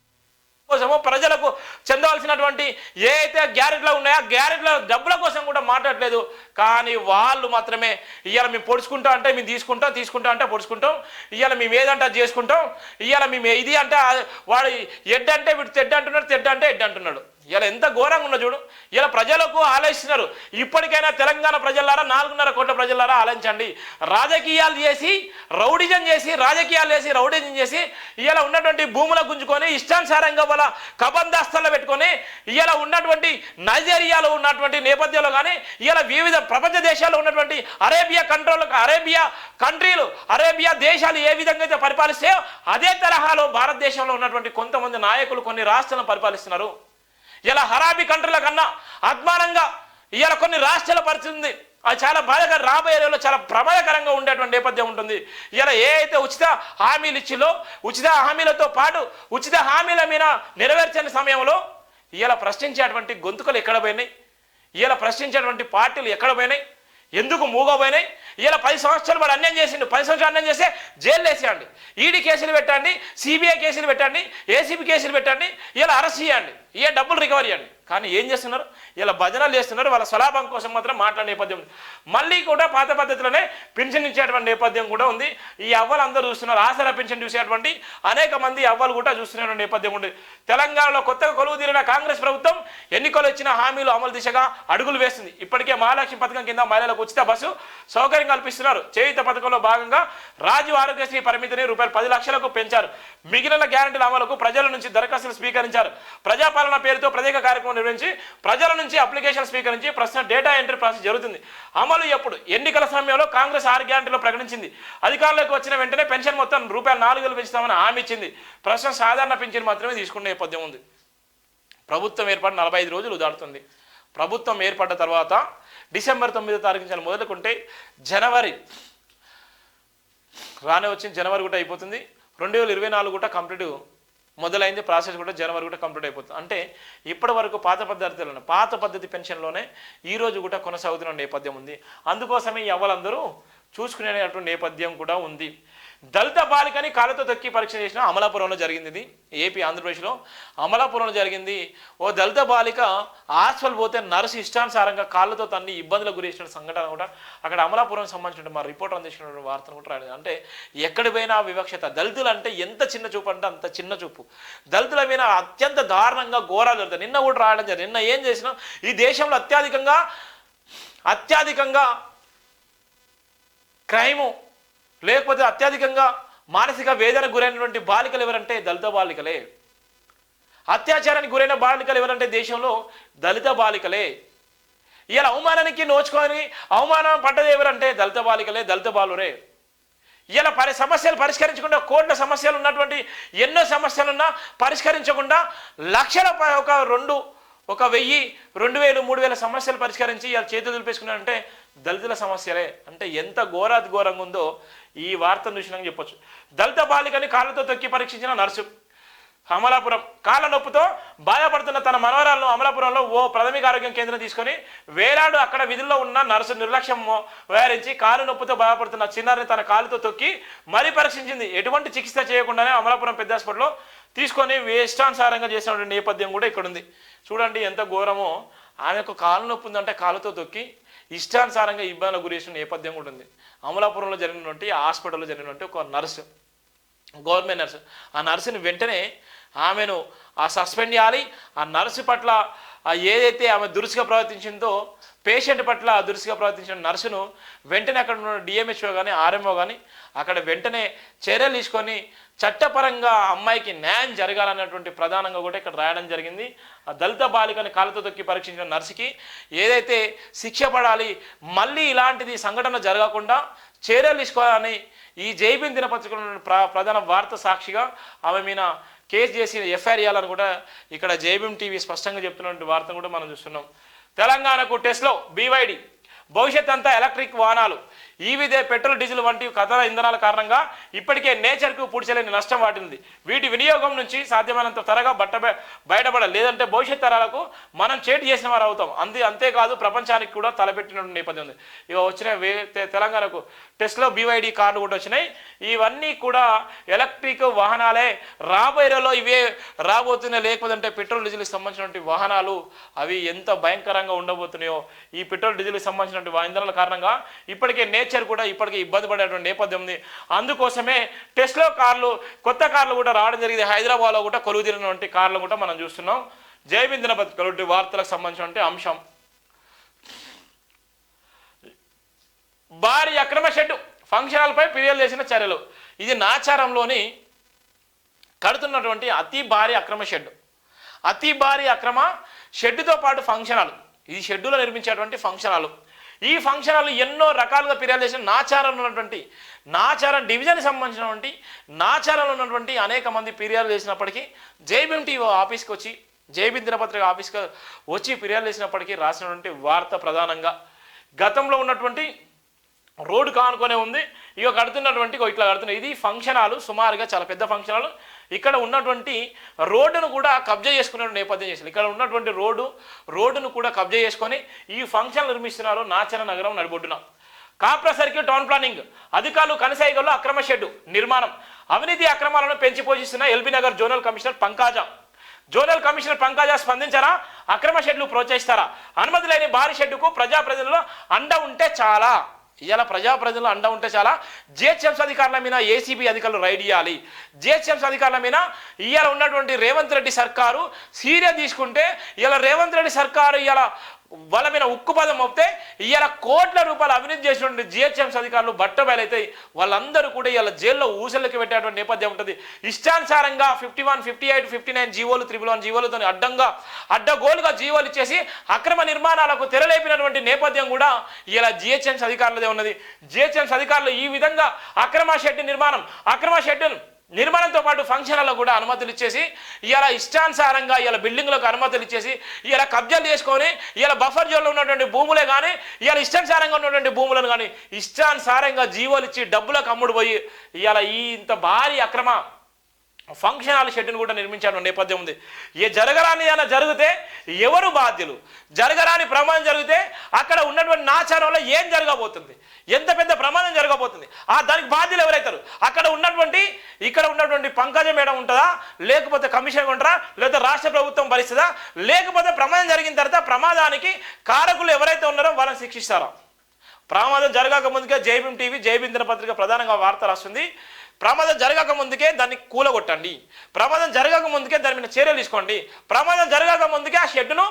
Speaker 1: కోసము, ప్రజలకు చెందవలసినటువంటి ఏ అయితే గ్యారెంటీలు ఉన్నాయో ఆ గ్యారెంటీల డబ్బుల కోసం కూడా మాట్లాడలేదు. కానీ వాళ్ళు మాత్రమే ఇవాళ మేము పొడుచుకుంటా అంటే మేము తీసుకుంటా అంటే పొడుచుకుంటాం, ఇవాళ మేము ఏదంటే అది చేసుకుంటాం, ఇవాళ మేము ఇది అంటే వాడు ఎడ్ అంటే వీడు తెడ్డ అంటున్నాడు, తెడ్డ అంటే ఎడ్ అంటున్నాడు. ఇలా ఎంత ఘోరంగా ఉన్నా చూడు. ఇలా ప్రజలకు ఆలోచిస్తున్నారు. ఇప్పటికైనా తెలంగాణ ప్రజలారా, 4.5 కోట్ల ప్రజలారా ఆలోచించండి. రాజకీయాలు చేసి రౌడిజం చేసి ఇలా ఉన్నటువంటి భూముల గుంజుకొని ఇష్టానుసారంగా వాళ్ళ కబందాస్తాల్లో పెట్టుకొని ఇలా ఉన్నటువంటి నైజీరియాలో ఉన్నటువంటి నేపథ్యంలో కానీ ఇలా వివిధ ప్రపంచ దేశాల్లో ఉన్నటువంటి అరేబియా దేశాలు ఏ విధంగా అయితే పరిపాలిస్తే అదే తరహాలో భారతదేశంలో ఉన్నటువంటి కొంతమంది నాయకులు కొన్ని రాష్ట్రాలను పరిపాలిస్తున్నారు. ఇలా హరాబీ కంట్రీల కన్నా అద్మానంగా ఇలా కొన్ని రాష్ట్రాల పరిస్థితి ఉంది. అది చాలా బాధగా రాబోయే రోజుల్లో చాలా ప్రమాదకరంగా ఉండేటువంటి నేపథ్యం ఉంటుంది. ఇలా ఏ అయితే ఉచిత హామీలు ఇచ్చిలో, ఉచిత హామీలతో పాటు ఉచిత హామీల మీద నెరవేర్చని సమయంలో ఇలా ప్రశ్నించేటువంటి గొంతుకలు ఎక్కడ పోయినాయి? ఇలా ప్రశ్నించేటువంటి పార్టీలు ఎక్కడ పోయినాయి? ఎందుకు మూగపోయినాయి? ఇలా 10 సంవత్సరాలు వాడు అన్యాయం చేసిండు. 10 సంవత్సరాలు అన్యాయం చేస్తే జైలు వేసేయండి, ఈడీ కేసులు పెట్టండి, సిబిఐ కేసులు పెట్టండి, ఏసీబీ కేసులు పెట్టండి, ఇలా అరెస్ట్ చేయండి, ఏ డబ్బులు రికవరీ చేయండి. కానీ ఏం చేస్తున్నారు? ఇలా భజనలు చేస్తున్నారు. వాళ్ళ స్వలాభం కోసం మాత్రం మాట్లాడే నేపథ్యం ఉంది. మళ్ళీ కూడా పాత పద్ధతిలోనే పెన్షన్ ఇచ్చేటువంటి నేపథ్యం కూడా ఉంది. ఈ అవ్వలు అందరూ చూస్తున్నారు. ఆసరా పెన్షన్ చూసేటువంటి అనేక మంది అవ్వలు కూడా చూస్తున్న నేపథ్యం ఉంది. తెలంగాణలో కొత్తగా కొలువు తీరిన కాంగ్రెస్ ప్రభుత్వం ఎన్నికలు ఇచ్చిన హామీలు అమలు దిశగా అడుగులు వేస్తుంది. ఇప్పటికే మహాలక్ష్మి పథకం కింద మహిళలకు ఉచిత బస్సు సౌకర్యం కల్పిస్తున్నారు. చేయుత పథకంలో భాగంగా రాజీవ్ ఆరోగ్యశ్రీ పరిమితిని రూపాయలు 10 లక్షలకు పెంచారు. మిగిలిన గ్యారెంటీల అమలుకు ప్రజల నుంచి దరఖాస్తులు స్వీకరించారు. ప్రజాపాలన పేరుతో ప్రత్యేక కార్యక్రమం నిర్వహించి ప్రజల నుంచి అప్లికేషన్ స్వీకరించి ప్రస్తుతం డేటా ఎంట్రీ ప్రాసెస్ జరుగుతుంది. అమలు ఎప్పుడు? ఎన్నికల సమయంలో కాంగ్రెస్ 6 గ్యారెంటీలు ప్రకటించింది. అధికారంలోకి వచ్చిన వెంటనే పెన్షన్ మొత్తం రూపాయలు 4,000 పెంచుతామని హామీ ఇచ్చింది. ప్రస్తుతం సాధారణ పెన్షన్ మాత్రమే తీసుకునే నేపథ్యం ఉంది. ప్రభుత్వం ఏర్పడి 45 రోజులు దాటుతుంది. ప్రభుత్వం ఏర్పడ్డ తర్వాత డిసెంబర్ 9వ తారీఖు నుంచి మొదలుకుంటే జనవరి రానే వచ్చింది. జనవరి కూడా అయిపోతుంది. 2024 కూడా కంప్లీట్ మొదలైంది. ప్రాసెస్ కూడా జనవరి కూడా కంప్లీట్ అయిపోతుంది. అంటే ఇప్పటి వరకు పాత పద్ధతి పెన్షన్లోనే ఈరోజు కూడా కొనసాగుతున్న నేపథ్యం ఉంది. అందుకోసమే ఎవరందరూ చూసుకునేటువంటి నేపథ్యం కూడా ఉంది. దళిత బాలికని కాళ్ళతో తొక్కి పరీక్ష చేసిన అమలాపురంలో జరిగింది. ఇది ఏపీ ఆంధ్రప్రదేశ్లో అమలాపురంలో జరిగింది. ఓ దళిత బాలిక హాస్పిటల్ పోతే నర్సు ఇష్టానుసారంగా కాళ్ళతో తన్ని ఇబ్బందులకు గురించిన సంఘటన కూడా అక్కడ అమలాపురం సంబంధించిన మా రిపోర్టర్ అందించిన వార్తను కూడా రాలేదు. అంటే ఎక్కడి పోయినా వివక్షత. దళితులు అంటే ఎంత చిన్న చూపు అంటే అంత చిన్న చూపు. దళితుల మీద అత్యంత దారుణంగా ఘోరాలు జరుగుతాయి. నిన్న కూడా రాయడం జరిగింది. నిన్న ఏం చేసినా ఈ దేశంలో అత్యధికంగా క్రైము లేకపోతే అత్యధికంగా మానసిక వేదనకు గురైనటువంటి బాలికలు ఎవరంటే దళిత బాలికలే. అత్యాచారానికి గురైన బాలికలు ఎవరంటే దేశంలో దళిత బాలికలే. ఇలా అవమానానికి నోచుకొని అవమానం పడ్డది ఎవరంటే దళిత బాలికలే, దళిత బాలురే. ఇలా సమస్యలు పరిష్కరించకుండా కోట్ల సమస్యలు ఉన్నటువంటి ఎన్నో సమస్యలున్నా పరిష్కరించకుండా లక్షల ఒక 1000, 2000, 3000 సమస్యలు పరిష్కరించి ఇలా చేతులు దులిపేసుకున్నారంటే దళితుల సమస్యలే. అంటే ఎంత ఘోరంగా ఉందో ఈ వార్తను చూసినాక చెప్పొచ్చు. దళిత బాలికని కాళ్ళతో తొక్కి పరీక్షించిన నర్సు. అమలాపురం కాళ్ళ నొప్పితో బాధపడుతున్న తన మనవరాలను అమలాపురంలో ఓ ప్రాథమిక ఆరోగ్యం కేంద్రం తీసుకొని వేలాడు అక్కడ విధుల్లో ఉన్న నర్సు నిర్లక్ష్యం వ్యవహరించి కాలు నొప్పితో బాధపడుతున్న చిన్నారిని తన కాలుతో తొక్కి మరీ పరీక్షించింది. ఎటువంటి చికిత్స చేయకుండానే అమలాపురం పెద్ద హాస్పిటల్లో తీసుకొని ఇష్టానుసారంగా చేసినటువంటి నేపథ్యం కూడా ఇక్కడ ఉంది. చూడండి ఎంత ఘోరమో. ఆమెకు కాలు నొప్పి ఉందంటే కాలుతో తొక్కి ఇష్టానుసారంగా ఇబ్బందులకు గురి చేసిన నేపథ్యం కూడా ఉంది. అమలాపురంలో జరిగినటువంటి హాస్పిటల్లో జరిగినటువంటి ఒక నర్సు, గవర్నమెంట్ నర్సు, ఆ నర్సుని వెంటనే ఆమెను సస్పెండ్ చేయాలి. ఆ నర్సు పట్ల ఏదైతే ఆమె దురుసుగా ప్రవర్తించిందో, పేషెంట్ పట్ల దురుసుగా ప్రవర్తించిన నర్సును వెంటనే అక్కడ ఉన్న డిఎంహెచ్ఓ కానీ ఆర్ఎంఓ కానీ అక్కడ వెంటనే చర్యలు తీసుకొని చట్టపరంగా అమ్మాయికి న్యాయం జరగాలన్నటువంటి ప్రధానంగా కూడా ఇక్కడ రాయడం జరిగింది. ఆ దళిత బాలికని కాళ్ళతో తొక్కి పరీక్షించిన నర్సుకి ఏదైతే శిక్ష పడాలి, మళ్ళీ ఇలాంటిది సంఘటన జరగకుండా చర్యలు తీసుకోవాలని ఈ జైబీన్ దినపత్రికలో ప్రధాన వార్త సాక్షిగా ఆమె మీద కేసు చేసి ఎఫ్ఐఆర్ చేయాలని కూడా ఇక్కడ జైబీన్ టీవీ స్పష్టంగా చెప్తున్నటువంటి వార్తను కూడా మనం చూస్తున్నాం. తెలంగాణకు టెస్లో BYD, భవిష్యత్ అంతా ఎలక్ట్రిక్ వాహనాలు, ఈవీదే పెట్రోల్ డీజిల్ వంటి కథల ఇంధనాల కారణంగా ఇప్పటికే నేచర్కు పూడ్చలేని నష్టం వాటింది. వీటి వినియోగం నుంచి సాధ్యమైనంత త్వరగా బయటపడాలి, లేదంటే భవిష్యత్ తరాలకు మనం చేటు చేసిన వారు అవుతాం. అంతేకాదు ప్రపంచానికి కూడా తలపెట్టిన నేపథ్యం ఉంది. ఇక వచ్చిన తెలంగాణకు టెస్లో BYD కార్లు కూడా వచ్చినాయి. ఇవన్నీ కూడా ఎలక్ట్రిక్ వాహనాలే. రాబోయే రోజుల్లో ఇవే రాబోతున్నాయి. లేకపోతే పెట్రోల్ డీజిల్కి సంబంధించినటువంటి వాహనాలు అవి ఎంత భయంకరంగా ఉండబోతున్నాయో. ఈ పెట్రోల్ డీజిల్కి సంబంధించినటువంటి ఇంధనాల కారణంగా ఇప్పటికే నేచర్ కూడా ఇప్పటికే ఇబ్బంది పడేటువంటి నేపథ్యం ఉంది. అందుకోసమే టెస్లా కార్లు, కొత్త కార్లు కూడా రావడం జరిగింది. హైదరాబాద్లో కూడా కొలువు తీరినటువంటి కార్లు కూడా మనం చూస్తున్నాం. జైబీన్ దినపత్రిక వార్తలకు సంబంధించినటువంటి అంశం. భారీ అక్రమ షెడ్డు, ఫంక్షన్లపై ఫిర్యాదు చేసిన చర్యలు. ఇది నాచారంలోని కడుతున్నటువంటి అతి భారీ అక్రమ షెడ్డు. అతి భారీ అక్రమ షెడ్డుతో పాటు ఫంక్షన్ హాల్. ఇది షెడ్యూలో నిర్మించేటువంటి ఫంక్షన్ హాల్. ఈ ఫంక్షన్ హాల్ ఎన్నో రకాలుగా ఫిర్యాదు చేసిన నాచారంలో ఉన్నటువంటి నాచారం డివిజన్కి సంబంధించినటువంటి నాచారంలో ఉన్నటువంటి అనేక మంది ఫిర్యాదు చేసినప్పటికీ జైబీన్ టీవీ ఆఫీస్కి వచ్చి, జైబీన్ దినపత్రిక ఆఫీస్కి వచ్చి ఫిర్యాదు చేసినప్పటికీ రాసినటువంటి వార్త ప్రధానంగా గతంలో ఉన్నటువంటి రోడ్డు కానుకొనే ఉంది. ఇక కడుతున్నటువంటి ఇట్లా కడుతున్నాయి. ఇది ఫంక్షన్ హాల్, సుమారుగా చాలా పెద్ద ఫంక్షన్ హాల్. ఇక్కడ ఉన్నటువంటి రోడ్డును కూడా కబ్జా చేసుకునే నేపథ్యం చేసింది. ఇక్కడ ఉన్నటువంటి రోడ్డును కూడా కబ్జా చేసుకొని ఈ ఫంక్షన్ నిర్మిస్తున్నారు నాచర నగరం నడిబొడ్డున. కాప్రా సర్కిల్ టౌన్ ప్లానింగ్ అధికారులు కనసాయిగల్లో అక్రమ షెడ్డు నిర్మాణం. అవినీతి అక్రమాలను పెంచి పోషిస్తున్న ఎల్బీ నగర్ జోనల్ కమిషనర్ పంకాజ స్పందించారా? అక్రమ షెడ్లు ప్రోత్సహిస్తారా? అనుమతి లేని భారీ షెడ్డుకు ప్రజాప్రతినిధులు అండ ఉంటే చాలా. ఇవాళ ప్రజాప్రతినిధులు అండ ఉంటే చాలా. జిహెచ్ఎంసీ అధికారుల మీద ఏసీబీ అధికారులు రైడ్ చేయాలి. జిహెచ్ఎంసీ అధికారుల మీద ఇవాళ ఉన్నటువంటి రేవంత్ రెడ్డి సర్కారు సీరియస్ తీసుకుంటే, ఇవాళ రేవంత్ రెడ్డి సర్కారు ఇవాళ వాళ్ళ మీద ఉక్కుపదం మోపితే ఇవాళ కోట్ల రూపాయలు అవినీతి చేసినటువంటి జిహెచ్ఎంసీ అధికారులు బట్టబయలైతాయి. వాళ్ళందరూ కూడా ఇవాళ జైల్లో ఊసలకి పెట్టేటువంటి నేపథ్యం ఉంటుంది. ఇష్టానుసారంగా 51, 58, 59 జీవోలు, 111 జీవోలతో అడ్డగోలుగా జీవోలు ఇచ్చేసి అక్రమ నిర్మాణాలకు తెరలేపినటువంటి నేపథ్యం కూడా ఇలా జిహెచ్ఎంసీ అధికారులదే ఉన్నది. జిహెచ్ఎంసీ అధికారులు ఈ విధంగా అక్రమ షెడ్డు నిర్మాణంతో పాటు ఫంక్షన్ హాల్లో కూడా అనుమతులు ఇచ్చేసి ఇలా ఇష్టానుసారంగా ఇలా బిల్డింగ్లకు అనుమతులు ఇచ్చేసి ఇలా కబ్జాలు చేసుకొని ఇలా బఫర్ జోన్లో ఉన్నటువంటి భూములే కానీ ఇలా ఇష్టానుసారంగా ఉన్నటువంటి భూములను కానీ ఇష్టానుసారంగా జీవోలు ఇచ్చి డబ్బులకు అమ్ముడు పోయి ఇలా ఇంత భారీ అక్రమ ఫంక్షన్ హాల్ షెడ్డును కూడా నిర్మించాలని నేపథ్యం ఉంది. జరగరాని అన్న జరిగితే ఎవరు బాధ్యులు? జరగరాని ప్రమాదం జరిగితే అక్కడ ఉన్నటువంటి నాచారంలో ఏం జరగబోతుంది? ఎంత పెద్ద ప్రమాదం జరగబోతుంది? దానికి బాధ్యులు ఎవరైతారు? ఇక్కడ ఉన్నటువంటి పంకజ మేడం ఉంటుందా, లేకపోతే కమిషన్ ఉంటారా, లేదా రాష్ట్ర ప్రభుత్వం భరిస్తుందా, లేకపోతే ప్రమాదం జరిగిన తర్వాత ప్రమాదానికి కారకులు ఎవరైతే ఉన్నారో వాళ్ళని శిక్షిస్తారా? ప్రమాదం జరగక ముందుకే జైబీన్ టీవీ, జైబీన్ దినపత్రిక ప్రధానంగా వార్త రాస్తుంది. ప్రమాదం జరగక ముందుకే దాన్ని కూలగొట్టండి, ప్రమాదం జరగక ముందుకే దాని మీద చర్యలు తీసుకోండి, ప్రమాదం జరగక ముందుకే ఆ షెడ్డును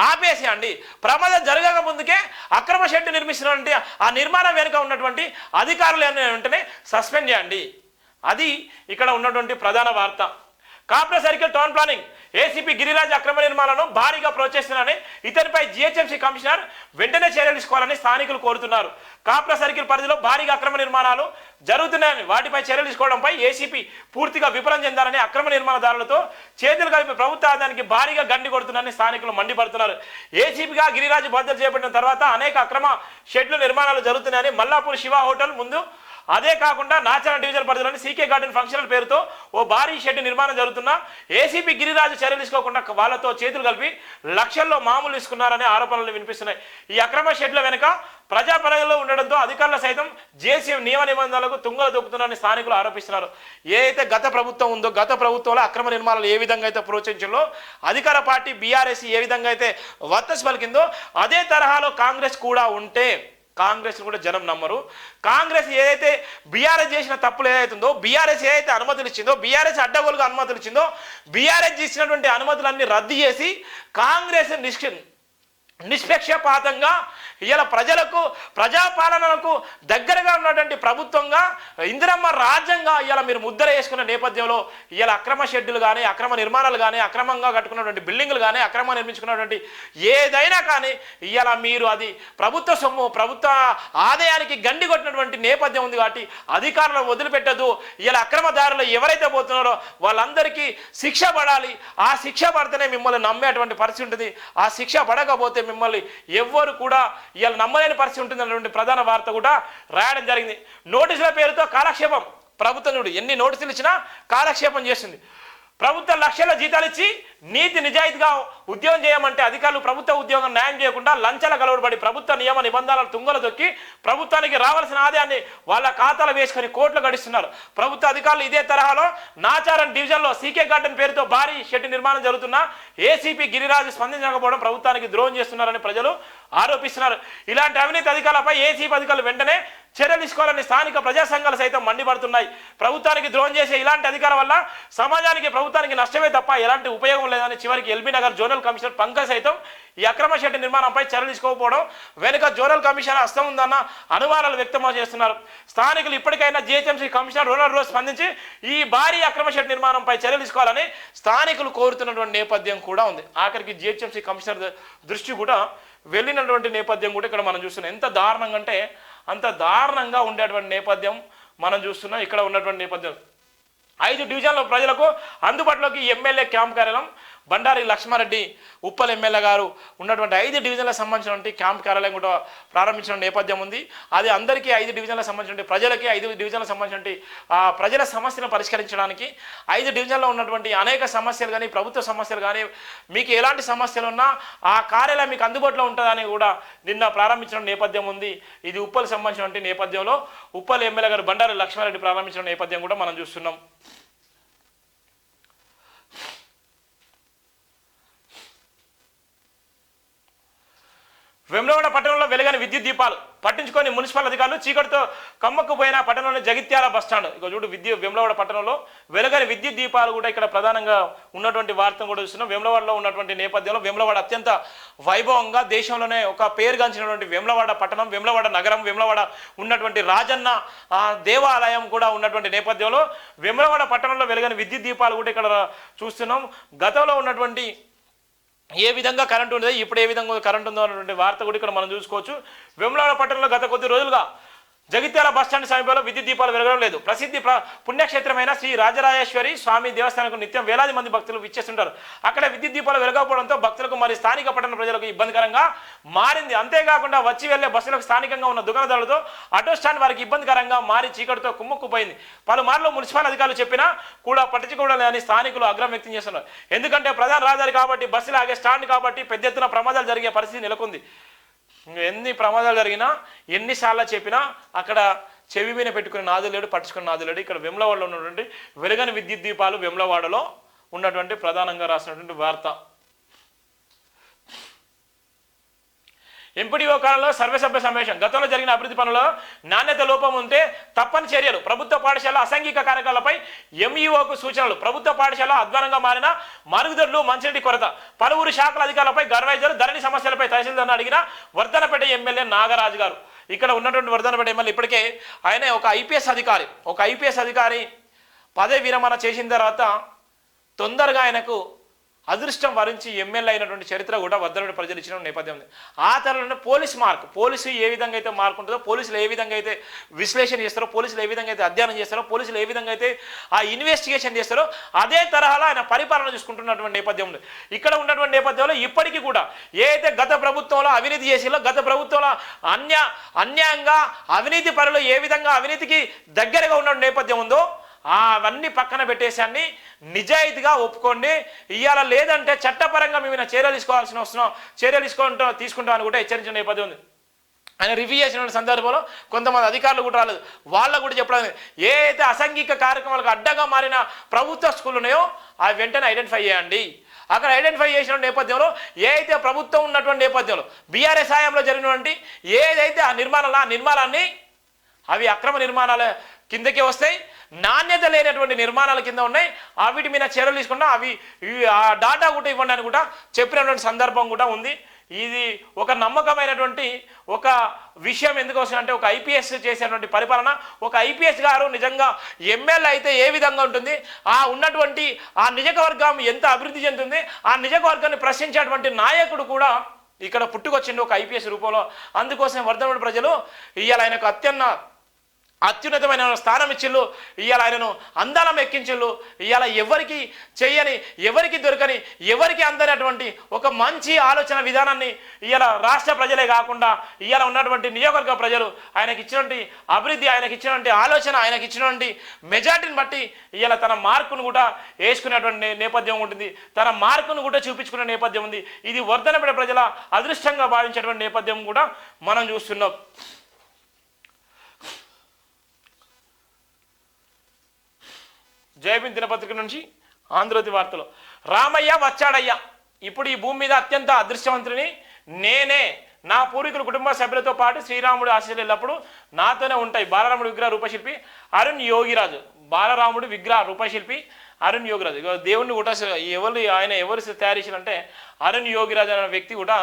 Speaker 1: ఆపేసేయండి, ప్రమాదం జరగక ముందుకే అక్రమ షెడ్డు నిర్మిస్తున్నటువంటి ఆ నిర్మాణం వెనుక ఉన్నటువంటి అధికారులు వెంటనే సస్పెండ్ చేయండి. అది ఇక్కడ ఉన్నటువంటి ప్రధాన వార్త. Kapra circle town planning ACP Giriraj అక్రమ నిర్మాణాలను భారీగా ప్రోత్సహిస్తున్నారని, ఇతనిపై జీహెచ్ఎంసీ కమిషనర్ వెంటనే చర్యలు తీసుకోవాలని స్థానికులు కోరుతున్నారు. కాప్రా సర్కిల్ పరిధిలో భారీగా అక్రమ నిర్మాణాలు జరుగుతున్నాయని, వాటిపై చర్యలు తీసుకోవడంపై ఏసీపీ పూర్తిగా విఫలం చెందాలని, అక్రమ నిర్మాణదారులతో చేతులు కలిపి ప్రభుత్వ ఆదాయానికి భారీగా గండి కొడుతున్నారని స్థానికులు మండిపడుతున్నారు. ఏసీపీగా గిరిరాజ్ బాధ్యతలు చేపట్టిన తర్వాత అనేక అక్రమ షెడ్లు నిర్మాణాలు జరుగుతున్నాయని, మల్లాపూర్ శివ హోటల్ ముందు, అదే కాకుండా నాచారం డివిజన్ పరిధిలోని సీకే గార్డెన్ ఫంక్షనల్ పేరుతో ఓ భారీ షెడ్ నిర్మాణం జరుగుతున్నా ఏసీపీ గిరిరాజు చర్యలు తీసుకోకుండా వాళ్ళతో చేతులు కలిపి లక్షల్లో మామూలు తీసుకున్నారనే ఆరోపణలు వినిపిస్తున్నాయి. ఈ అక్రమ షెడ్ల వెనుక ప్రజాపరంలో ఉండడంతో అధికారులు సైతం జేసీ నియమ నిబంధనలకు తుంగలు దొక్కుతున్నారని స్థానికులు ఆరోపిస్తున్నారు. ఏదైతే గత ప్రభుత్వం ఉందో, గత ప్రభుత్వంలో అక్రమ నిర్మాణాలు ఏ విధంగా అయితే ప్రోత్సహించిందో, అధికార పార్టీ బీఆర్ఎస్ ఏ విధంగా అయితే వత్తసు పలికిందో, అదే తరహాలో కాంగ్రెస్ కూడా ఉంటే కాంగ్రెస్ కూడా జనం నమ్మరు. కాంగ్రెస్ ఏదైతే బీఆర్ఎస్ చేసిన తప్పులు ఏదైతుందో, బీఆర్ఎస్ ఏదైతే అనుమతులు ఇచ్చిందో, బీఆర్ఎస్ అడ్డగోలుగా అనుమతులు ఇచ్చిందో, బీఆర్ఎస్ ఇచ్చినటువంటి అనుమతులన్నీ రద్దు చేసి కాంగ్రెస్ నిష్పక్షపాతంగా ఇలా ప్రజలకు ప్రజాపాలనకు దగ్గరగా ఉన్నటువంటి ప్రభుత్వంగా ఇందిరమ్మ రాజ్యంగా ఇలా మీరు ముద్ర వేసుకున్న నేపథ్యంలో ఇలా అక్రమ షెడ్యూలు కానీ, అక్రమ నిర్మాణాలు కానీ, అక్రమంగా కట్టుకున్నటువంటి బిల్డింగులు కానీ, అక్రమంగా నిర్మించుకున్నటువంటి ఏదైనా కానీ ఇలా మీరు అది ప్రభుత్వ సొమ్ము, ప్రభుత్వ ఆదాయానికి గండి కొట్టినటువంటి నేపథ్యం ఉంది. కాబట్టి అధికారులను వదిలిపెట్టదు. ఇలా అక్రమదారులు ఎవరైతే పోతున్నారో వాళ్ళందరికీ శిక్ష పడాలి. ఆ శిక్ష పడితేనే మిమ్మల్ని నమ్మేటువంటి పరిస్థితి ఉంటుంది. ఆ శిక్ష పడకపోతే మిమ్మల్ని ఎవ్వరు కూడా ఇలా నమ్మలేని పరిస్థితి ఉంటుంది అన్నటువంటి ప్రధాన వార్త కూడా రాయడం జరిగింది. నోటీసుల పేరుతో కాలక్షేపం. ప్రభుత్వం చూడు ఎన్ని నోటీసులు ఇచ్చినా కాలక్షేపం చేస్తుంది. ప్రభుత్వం లక్షల జీతాలు ఇచ్చి నీతి నిజాయితీగా ఉద్యోగం చేయమంటే అధికారులు ప్రభుత్వ ఉద్యోగం న్యాయం చేయకుండా లంచాల గలవడబడి ప్రభుత్వ నియమ నిబంధనలు తుంగలు దొక్కి ప్రభుత్వానికి రావాల్సిన ఆదాయాన్ని వాళ్ళ ఖాతాలో వేసుకొని కోట్లు గడిస్తున్నారు. ప్రభుత్వ అధికారులు ఇదే తరహాలో నాచారం డివిజన్లో సీకే గార్డెన్ పేరుతో భారీ షెడ్ నిర్మాణం జరుగుతున్నా ఏసీపీ గిరిరాజు స్పందించకపోవడం ప్రభుత్వానికి ద్రోహం చేస్తున్నారని ప్రజలు ఆరోపిస్తున్నారు. ఇలాంటి అవినీతి అధికారులపై ఏసీపీ అధికారులు వెంటనే చర్యలు తీసుకోవాలని స్థానిక ప్రజా సంఘాలు సైతం మండిపడుతున్నాయి. ప్రభుత్వానికి ద్రోహం చేసే ఇలాంటి అధికారం వల్ల సమాజానికి, ప్రభుత్వానికి నష్టమే తప్ప ఎలాంటి ఉపయోగం లేదని చివరికి LB Nagar zonal commissioner Pankaj సైతం ఈ అక్రమ షెడ్ నిర్మాణంపై చర్యలు తీసుకోకపోవడం వెనుక జోనల్ కమిషనర్ హస్తం ఉందన్న అనుమానాలు వ్యక్తం చేస్తున్నారు. స్థానికులు ఇప్పటికైనా జీహెచ్ఎంసీ కమిషనర్ రూరల్ రోజు స్పందించి ఈ భారీ అక్రమ షెడ్ నిర్మాణంపై చర్యలు తీసుకోవాలని స్థానికులు కోరుతున్నటువంటి నేపథ్యం కూడా ఉంది. ఆఖరికి జీహెచ్ఎంసీ కమిషనర్ దృష్టి కూడా వెళ్ళినటువంటి నేపథ్యం కూడా ఇక్కడ మనం చూస్తున్నాం. ఎంత దారుణంగా అంటే అంత దారుణంగా ఉండేటువంటి నేపథ్యం మనం చూస్తున్నాం. ఇక్కడ ఉన్నటువంటి నేపథ్యం 5 డివిజన్ల ప్రజలకు అందుబాటులోకి ఎమ్మెల్యే క్యాంప్ కార్యాలయం బండారి లక్ష్మారెడ్డి ఉప్పల్ ఎమ్మెల్యే గారు ఉన్నటువంటి 5 డివిజన్లకు సంబంధించినటువంటి క్యాంప్ కార్యాలయం కూడా ప్రారంభించిన నేపథ్యం ఉంది. అది అందరికీ 5 డివిజన్లకు సంబంధించిన ప్రజలకి 5 డివిజన్లకు సంబంధించిన ప్రజల సమస్యలను పరిష్కరించడానికి 5 డివిజన్లో ఉన్నటువంటి అనేక సమస్యలు కానీ, ప్రభుత్వ సమస్యలు కానీ, మీకు ఎలాంటి సమస్యలు ఉన్నా ఆ కార్యాలయం మీకు అందుబాటులో ఉంటుందని కూడా నిన్న ప్రారంభించిన నేపథ్యం ఉంది. ఇది ఉప్పల్ సంబంధించినటువంటి నేపథ్యంలో ఉప్పల్ ఎమ్మెల్యే గారు బండారి లక్ష్మారెడ్డి ప్రారంభించిన నేపథ్యం కూడా మనం చూస్తున్నాం. వేములవాడ పట్టణంలో వెలుగని విద్యుత్ దీపాలు పట్టించుకొని మున్సిపల్ అధికారులు చీకటితో కమ్మక్కుపోయిన పట్టణంలోని జగిత్యాల బస్టాండ్. ఇక చూడు వేములవాడ పట్టణంలో వెలుగని విద్యుత్ దీపాలు కూడా ఇక్కడ ప్రధానంగా ఉన్నటువంటి వార్తను కూడా చూస్తున్నాం. వేములవాడలో ఉన్నటువంటి నేపథ్యంలో వేములవాడ అత్యంత వైభవంగా దేశంలోనే ఒక పేరుగాంచినటువంటి వేములవాడ పట్టణం, వేములవాడ నగరం, వేములవాడ ఉన్నటువంటి రాజన్న దేవాలయం కూడా ఉన్నటువంటి నేపథ్యంలో వేములవాడ పట్టణంలో వెలుగని విద్యుత్ దీపాలు కూడా ఇక్కడ చూస్తున్నాం. గతంలో ఉన్నటువంటి ఏ విధంగా కరెంట్ ఉండదు, ఇప్పుడు ఏ విధంగా కరెంట్ ఉందో అన్నటువంటి వార్త కూడా ఇక్కడ మనం చూసుకోవచ్చు. వేములవాడ పట్టణంలో గత కొద్ది రోజులుగా జగిత్యాల బస్టాండ్ సమీపంలో విద్యుత్ దీపాలు వెలగడం లేదు. ప్రసిద్ధి పుణ్యక్షేత్రమైన శ్రీ రాజరాజేశ్వరి స్వామి దేవస్థానానికి నిత్యం వేలాది మంది భక్తులు విచ్చేస్తుంటారు. అక్కడ విద్యుత్ దీపాలు వెలగకపోవడంతో భక్తులకు మరి స్థానిక పట్టణ ప్రజలకు ఇబ్బందికరంగా మారింది. అంతేకాకుండా వచ్చి వెళ్లే బస్సులకు స్థానికంగా ఉన్న దుకాణదారులతో ఆటో స్టాండ్ వారికి ఇబ్బందికరంగా మారి చీకటితో కుమ్ముక్కుపోయింది. పలుమార్లు మున్సిపల్ అధికారులు చెప్పినా కూడా పట్టించుకోవడం లేదని స్థానికులు ఆగ్రహం వ్యక్తం చేస్తున్నారు. ఎందుకంటే ప్రధాన రహదారి కాబట్టి, బస్సులు ఆగే స్టాండ్ కాబట్టి పెద్ద ఎత్తున ప్రమాదాలు జరిగే పరిస్థితి నెలకొంది. ఎన్ని ప్రమాదాలు జరిగినా, ఎన్నిసార్లు చెప్పినా అక్కడ చెవి మీద పెట్టుకునే నాదులేడు, పట్టించుకునే నాదులేడు. ఇక్కడ వేములవాడలో ఉన్నటువంటి వెలుగని విద్యుత్ దీపాలు వేములవాడలో ఉన్నటువంటి ప్రధానంగా రాసినటువంటి వార్త. ఎంపీడీఓ కాలంలో సర్వసభ్య సమావేశం. గతంలో జరిగిన అభివృద్ధి పనుల్లో నాణ్యత లోపం ఉంటే తప్పని చర్యలు. ప్రభుత్వ పాఠశాల అసాంఘిక కార్యక్రమాలపై ఎంఈఓకు సూచనలు. ప్రభుత్వ పాఠశాల అధ్వానంగా మారిన మరుగుదొడ్లు, మంచినీటి కొరత. పలువురు శాఖల అధికారులపై గర్వైజర్ ధరణి సమస్యలపై తహసీల్దార్ను అడిగిన వర్ధనపేట ఎమ్మెల్యే నాగరాజు గారు. ఇక్కడ ఉన్నటువంటి వర్ధనపేట ఎమ్మెల్యే ఇప్పటికే ఆయన ఒక ఐపీఎస్ అధికారి పదవి విరమణ చేసిన తర్వాత తొందరగా ఆయనకు అదృష్టం వరించి ఎమ్మెల్యే అయినటువంటి చరిత్ర కూడా వద్దనుడి ప్రజలు ఇచ్చిన నేపథ్యం ఉంది. ఆ తర్వాత పోలీసు ఏ విధంగా అయితే మార్క్ ఉంటుందో, పోలీసులు ఏ విధంగా అయితే విశ్లేషణ చేస్తారో, పోలీసులు ఏ విధంగా అయితే అధ్యయనం చేస్తారో, పోలీసులు ఏ విధంగా అయితే ఆ ఇన్వెస్టిగేషన్ చేస్తారో అదే తరహాలో ఆయన పరిపాలన చూసుకుంటున్నటువంటి నేపథ్యం ఉంది. ఇక్కడ ఉన్నటువంటి నేపథ్యంలో ఇప్పటికీ కూడా ఏదైతే గత ప్రభుత్వంలో అవినీతి చేసిందో, గత ప్రభుత్వంలో అన్యాయంగా అవినీతి పరులు ఏ విధంగా అవినీతికి దగ్గరగా ఉన్న నేపథ్యం ఉందో అవన్నీ పక్కన పెట్టేసాన్ని నిజాయితీగా ఒప్పుకోండి. ఇవాళ లేదంటే చట్టపరంగా మేము చర్యలు తీసుకుంటామని కూడా హెచ్చరించిన నేపథ్యం ఉంది. ఆయన రివ్యూ చేసిన సందర్భంలో కొంతమంది అధికారులు కూడా రాలేదు. వాళ్ళకు కూడా చెప్పడం ఏ అయితే అసాంఘిక కార్యక్రమాలకు అడ్డగా మారిన ప్రభుత్వ స్కూళ్ళు ఉన్నాయో అవి వెంటనే ఐడెంటిఫై చేయండి. అక్కడ ఐడెంటిఫై చేసిన నేపథ్యంలో ఏ అయితే ప్రభుత్వం ఉన్నటువంటి నేపథ్యంలో బీఆర్ఎస్ హయాంలో జరిగినటువంటి ఏదైతే ఆ నిర్మాణాన్ని అవి అక్రమ నిర్మాణాల కిందకే వస్తాయి, నాణ్యత లేనటువంటి నిర్మాణాల కింద ఉన్నాయి. వీటి మీద చర్యలు తీసుకున్నా అవి ఆ డాటా కూడా ఇవ్వండి అని కూడా చెప్పినటువంటి సందర్భం కూడా ఉంది. ఇది ఒక నమ్మకమైనటువంటి ఒక విషయం. ఎందుకు వస్తుందంటే ఒక ఐపీఎస్ చేసేటువంటి పరిపాలన, ఒక ఐపీఎస్ గారు నిజంగా ఎమ్మెల్యే అయితే ఏ విధంగా ఉంటుంది, ఉన్నటువంటి ఆ నియోజకవర్గం ఎంత అభివృద్ధి చెందుతుంది, ఆ నియోజకవర్గాన్ని ప్రశ్నించేటువంటి నాయకుడు కూడా ఇక్కడ పుట్టుకొచ్చిండు ఒక ఐపీఎస్ రూపంలో. అందుకోసం వర్ధనపల్లి ప్రజలు ఇవాళ ఆయనకు అత్యున్నతమైన స్థానం ఇచ్చిళ్ళు, ఇవాళ ఆయనను అందాలం ఎక్కించిళ్ళు. ఇవాళ ఎవరికి చెయ్యని, ఎవరికి దొరకని, ఎవరికి అందనటువంటి ఒక మంచి ఆలోచన విధానాన్ని ఇవాళ రాష్ట్ర ప్రజలే కాకుండా ఇవాళ ఉన్నటువంటి నియోజకవర్గ ప్రజలు ఆయనకి ఇచ్చినటువంటి అభివృద్ధి, ఆయనకి ఇచ్చినటువంటి ఆలోచన, ఆయనకి ఇచ్చినటువంటి మెజార్టీని బట్టి ఇవాళ తన మార్కును కూడా వేసుకునేటువంటి నేపథ్యం ఉంటుంది, తన మార్కును కూడా చూపించుకునే నేపథ్యం ఉంది. ఇది వర్ధనపల్లి ప్రజల అదృష్టంగా భావించేటువంటి నేపథ్యం కూడా మనం చూస్తున్నాం. జయభీం దినపత్రిక నుంచి ఆంధ్రజ్యోతి వార్తలు. రామయ్య వచ్చాడయ్యా, ఇప్పుడు ఈ భూమి మీద అత్యంత అదృష్టవంతుని నేనే, నా పూర్వీకుల కుటుంబ సభ్యులతో పాటు శ్రీరాముడు ఆశీస్సులు ఎల్లప్పుడు నాతోనే ఉంటాయి. బాలరాముడు విగ్రహ రూపశిల్పి అరుణ్ యోగిరాజు. బాలరాముడు విగ్రహ రూపశిల్పి అరుణ్ యోగిరాజు. దేవుణ్ణి కూడా ఎవరు తయారు చేసినంటే అరుణ్ యోగిరాజు అనే వ్యక్తి కూడా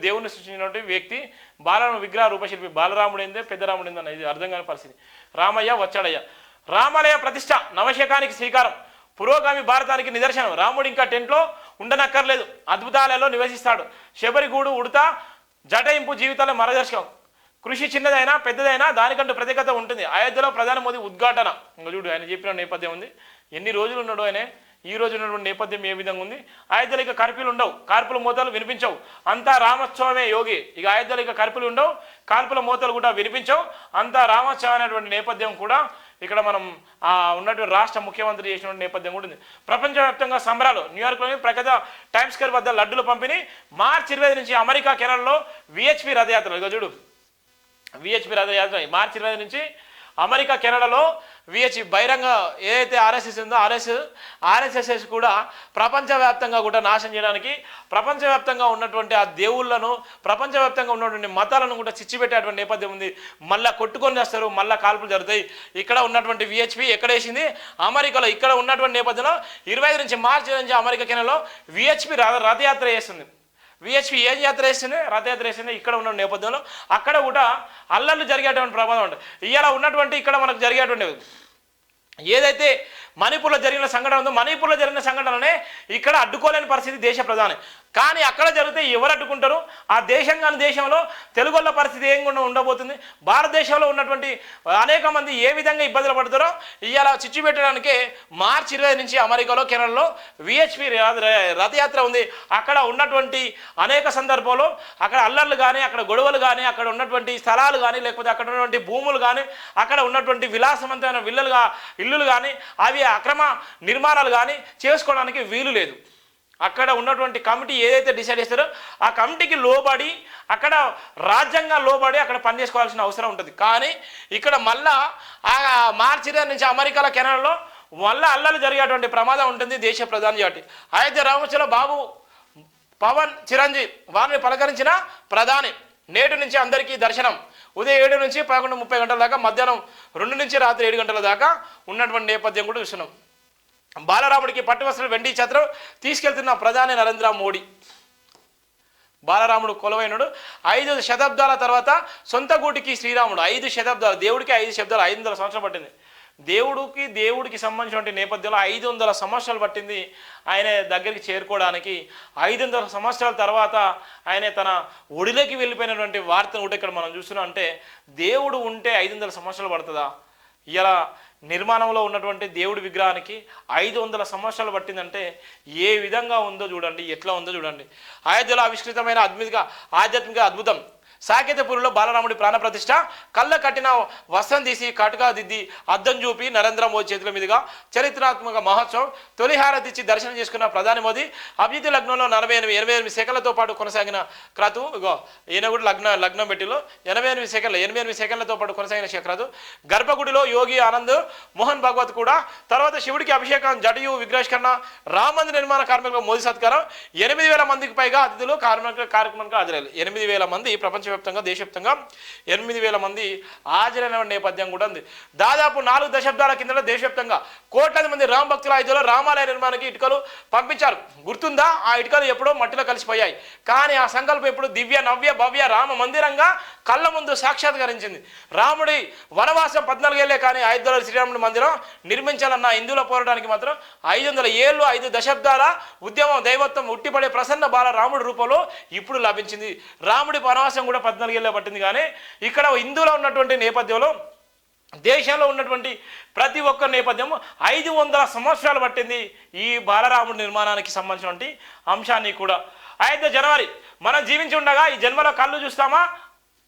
Speaker 1: దేవుణ్ణి సృష్టించినటువంటి వ్యక్తి. బాలరాముడు విగ్రహ రూపశిల్పి. బాలరాముడు ఏందే పెద్దరాముడు ఏందన్న ఇది అర్థం కాని పరిస్థితి. రామయ్య వచ్చాడయ్యా. రామాలయ ప్రతిష్ట నవశకానికి శ్రీకారం, పురోగామి భారతానికి నిదర్శనం. రాముడు ఇంకా టెంట్లో ఉండనక్కర్లేదు, అద్భుతాలలో నివసిస్తాడు. శబరిగూడు ఉడత జటయింపు జీవితాల మార్గదర్శకం. కృషి చిన్నదైనా పెద్దదైనా దానికంటూ ప్రత్యేకత ఉంటుంది. అయోధ్యలో ప్రధాని మోదీ ఉద్ఘాటన. ఇంకా చూడు ఆయన చెప్పిన నేపథ్యం ఉంది. ఎన్ని రోజులు ఉన్నాడు ఆయన, ఈ రోజు ఉన్నటువంటి నేపథ్యం ఏ విధంగా ఉంది. అయోధ్యలో ఇక కర్ఫ్యూలు ఉండవు, కార్పుల మోతలు వినిపించవు, అంతా రామోత్సవమే యోగి. ఇక అయోధ్యలో ఇక కర్ఫ్యూలు ఉండవు, కార్పుల మోతలు కూడా వినిపించవు, అంతా రామోత్సవం అనేటువంటి నేపథ్యం కూడా ఇక్కడ మనం ఉన్నటువంటి రాష్ట్ర ముఖ్యమంత్రి చేసినటువంటి నేపథ్యం కూడా ఉంది. ప్రపంచవ్యాప్తంగా సంబరాలు. న్యూయార్క్లోని ప్రఖ్యాత టైమ్స్ స్క్వేర్ వద్ద లడ్డుల పంపిణీ. మార్చి 25 నుంచి అమెరికా కెనడాలో విహెచ్పి రథయాత్ర. ఇక చూడు విహెచ్పి రథయాత్ర మార్చి 25 నుంచి అమెరికా కెనడాలో విహెచ్ బహిరంగ ఏదైతే ఆర్ఎస్ఎస్ ఉందో ఆర్ఎస్ఎస్ కూడా ప్రపంచవ్యాప్తంగా కూడా నాశనం చేయడానికి, ప్రపంచవ్యాప్తంగా ఉన్నటువంటి ఆ దేవుళ్ళను, ప్రపంచవ్యాప్తంగా ఉన్నటువంటి మతాలను కూడా చిచ్చిపెట్టేటువంటి నేపథ్యం ఉంది. మళ్ళీ కొట్టుకొని చేస్తారు, మళ్ళీ కాల్పులు జరుగుతాయి. ఇక్కడ ఉన్నటువంటి విహెచ్పి ఎక్కడ వేసింది అమెరికాలో. ఇక్కడ ఉన్నటువంటి నేపథ్యంలో 25 నుంచి మార్చి నుంచి అమెరికా కెనడాలో విహెచ్పి రథయాత్ర చేస్తుంది. విహెచ్పి ఏం యాత్ర వేస్తుంది, రథయాత్ర వేస్తుంది. ఇక్కడ ఉన్న నేపథ్యంలో అక్కడ కూడా అల్లర్లు జరిగేటువంటి ప్రమాదం ఉంటుంది. ఇవాళ ఉన్నటువంటి ఇక్కడ మనకు జరిగేటువంటి ఏదైతే మణిపూర్లో జరిగిన సంఘటన ఉందో, మణిపూర్లో జరిగిన సంఘటననే ఇక్కడ అడ్డుకోలేని పరిస్థితి దేశ ప్రధాని. కానీ అక్కడ జరిగితే ఎవరు అడ్డుకుంటారు? ఆ దేశం కాని దేశంలో తెలుగుల పరిస్థితి ఏం కూడా ఉండబోతుంది. భారతదేశంలో ఉన్నటువంటి అనేక మంది ఏ విధంగా ఇబ్బందులు పడతారో ఇవాళ చిచ్చు పెట్టడానికే మార్చి 25 నుంచి అమెరికాలో కెనడాలో విహెచ్పి రథయాత్ర ఉంది. అక్కడ ఉన్నటువంటి అనేక సందర్భాల్లో అక్కడ అల్లర్లు కానీ, అక్కడ గొడవలు కానీ, అక్కడ ఉన్నటువంటి స్థలాలు కానీ, లేకపోతే అక్కడ ఉన్నటువంటి భూములు కానీ, అక్కడ ఉన్నటువంటి విలాసవంతమైన ఇల్లులు కానీ, అవి అక్రమ నిర్మాణాలు కానీ చేసుకోవడానికి వీలు లేదు. అక్కడ ఉన్నటువంటి కమిటీ ఏదైతే డిసైడ్ చేస్తారో ఆ కమిటీకి లోబడి, అక్కడ రాజ్యాంగం లోబడి అక్కడ పనిచేసుకోవాల్సిన అవసరం ఉంటుంది. కానీ ఇక్కడ మళ్ళా మార్చి 25 నుంచి అమెరికాలో కెనడాలో మళ్ళీ అల్లర్లు జరిగేటువంటి ప్రమాదం ఉంటుంది. దేశ ప్రధాని జాతి అయోధ్య రామోత్సవంలో బాబు పవన్ చిరంజీవి వారిని పలకరించిన ప్రధాని. నేటి నుంచి అందరికీ దర్శనం. ఉదయం 7 నుంచి 11:30 గంటల దాకా, మధ్యాహ్నం 2 నుంచి రాత్రి 7 గంటల దాకా ఉన్నటువంటి నేపథ్యం కూడా చూస్తున్నాం. బాలరాముడికి పట్టువస్త్రం వెండి ఛత్రం తీసుకెళ్తున్న ప్రధాని నరేంద్ర మోడీ. బాలరాముడు కొలువైనడు 5 శతాబ్దాల తర్వాత సొంత గూటికి శ్రీరాముడు. 5 శతాబ్దాలు, దేవుడికి 5 శతాబ్దాలు, 500 సంవత్సరం పట్టింది. దేవుడికి సంబంధించిన నేపథ్యంలో 500 సంవత్సరాలు పట్టింది ఆయన దగ్గరికి చేరుకోవడానికి. 500 సంవత్సరాల తర్వాత ఆయన తన ఒడిలోకి వెళ్ళిపోయినటువంటి వార్తను కూడా ఇక్కడ మనం చూస్తున్నాం. అంటే దేవుడు ఉంటే 500 సంవత్సరాలు పడుతుందా? ఇలా నిర్మాణంలో ఉన్నటువంటి దేవుడి విగ్రహానికి 500 సంవత్సరాలు పట్టిందంటే ఏ విధంగా ఉందో చూడండి, ఎట్లా ఉందో చూడండి. అయోధ్యలో ఆవిష్కృతమైన ఆధ్యాత్మిక అద్భుతం సాకేతపురిలో బాలరాముడి ప్రాణప్రతిష్ఠ. కళ్ళ కట్టిన వస్త్రం తీసి కాటుగా దిద్ది అద్దం చూపి నరేంద్ర మోదీ చేతుల మీదుగా చరిత్రాత్మక మహోత్సవం. తొలి హారతిచ్చి దర్శనం చేసుకున్న ప్రధాని మోదీ. అభిజిత్ లగ్నంలో 88 సెకండ్లతో పాటు కొనసాగిన క్రతు. ఇగో ఈయన కూడా లగ్నం పెట్టిలో 88 సెకండ్లతో పాటు కొనసాగిన క్రతు. గర్భగుడిలో యోగి ఆనంద్ మోహన్ భాగవత్ కూడా. తర్వాత శివుడికి అభిషేకం, జటయు విగ్రహీకరణ, రామ మందిర నిర్మాణ కార్మికులకు మోదీ సత్కారం. 8,000 మందికి పైగా అతిథులు కార్యక్రమానికి హాజరయ్యారు. 8,000 మంది ప్రపంచవ్యాప్తంగా దేశవ్యాప్తంగా 8,000 మంది హాజరైన నేపథ్యం కూడా ఉంది. దాదాపు 4 దశాబ్దాల కింద దేశవ్యాప్తంగా కోట్లాది మంది రామ భక్తుల అయోధ్యలో రామాలయ నిర్మాణానికి ఇటుకలు పంపించారు. గుర్తుందా? ఆ ఇటుకలు ఎప్పుడో మట్టిలో కలిసిపోయాయి. కానీ ఆ సంకల్పం ఎప్పుడు దివ్య నవ్య భవ్య రామ మందిరంగా కళ్ళ ముందు సాక్షాత్కరించింది. రాముడి వనవాసం 14 ఏళ్లే, కానీ అయోధ్యలో శ్రీరాముడి మందిరం నిర్మించాలన్న హిందువుల పోరాటానికి మాత్రం 500 ఏళ్ళు, 5 దశాబ్దాల ఉద్యమం, దైవత్వం ఉట్టిపడే ప్రసన్న బాల రాముడి రూపంలో ఇప్పుడు లభించింది. రాముడి వనవాసం కూడా 14 ఏళ్ళే పట్టింది. కానీ ఇక్కడ హిందువులో ఉన్నటువంటి నేపథ్యంలో, దేశంలో ఉన్నటువంటి ప్రతి ఒక్క నేపథ్యం 500 సంవత్సరాలు పట్టింది ఈ బాలరాముడి నిర్మాణానికి సంబంధించినటువంటి అంశాన్ని కూడా. అయితే జనవరి మనం జీవించి ఉండగా ఈ జన్మలో కళ్ళు చూస్తామా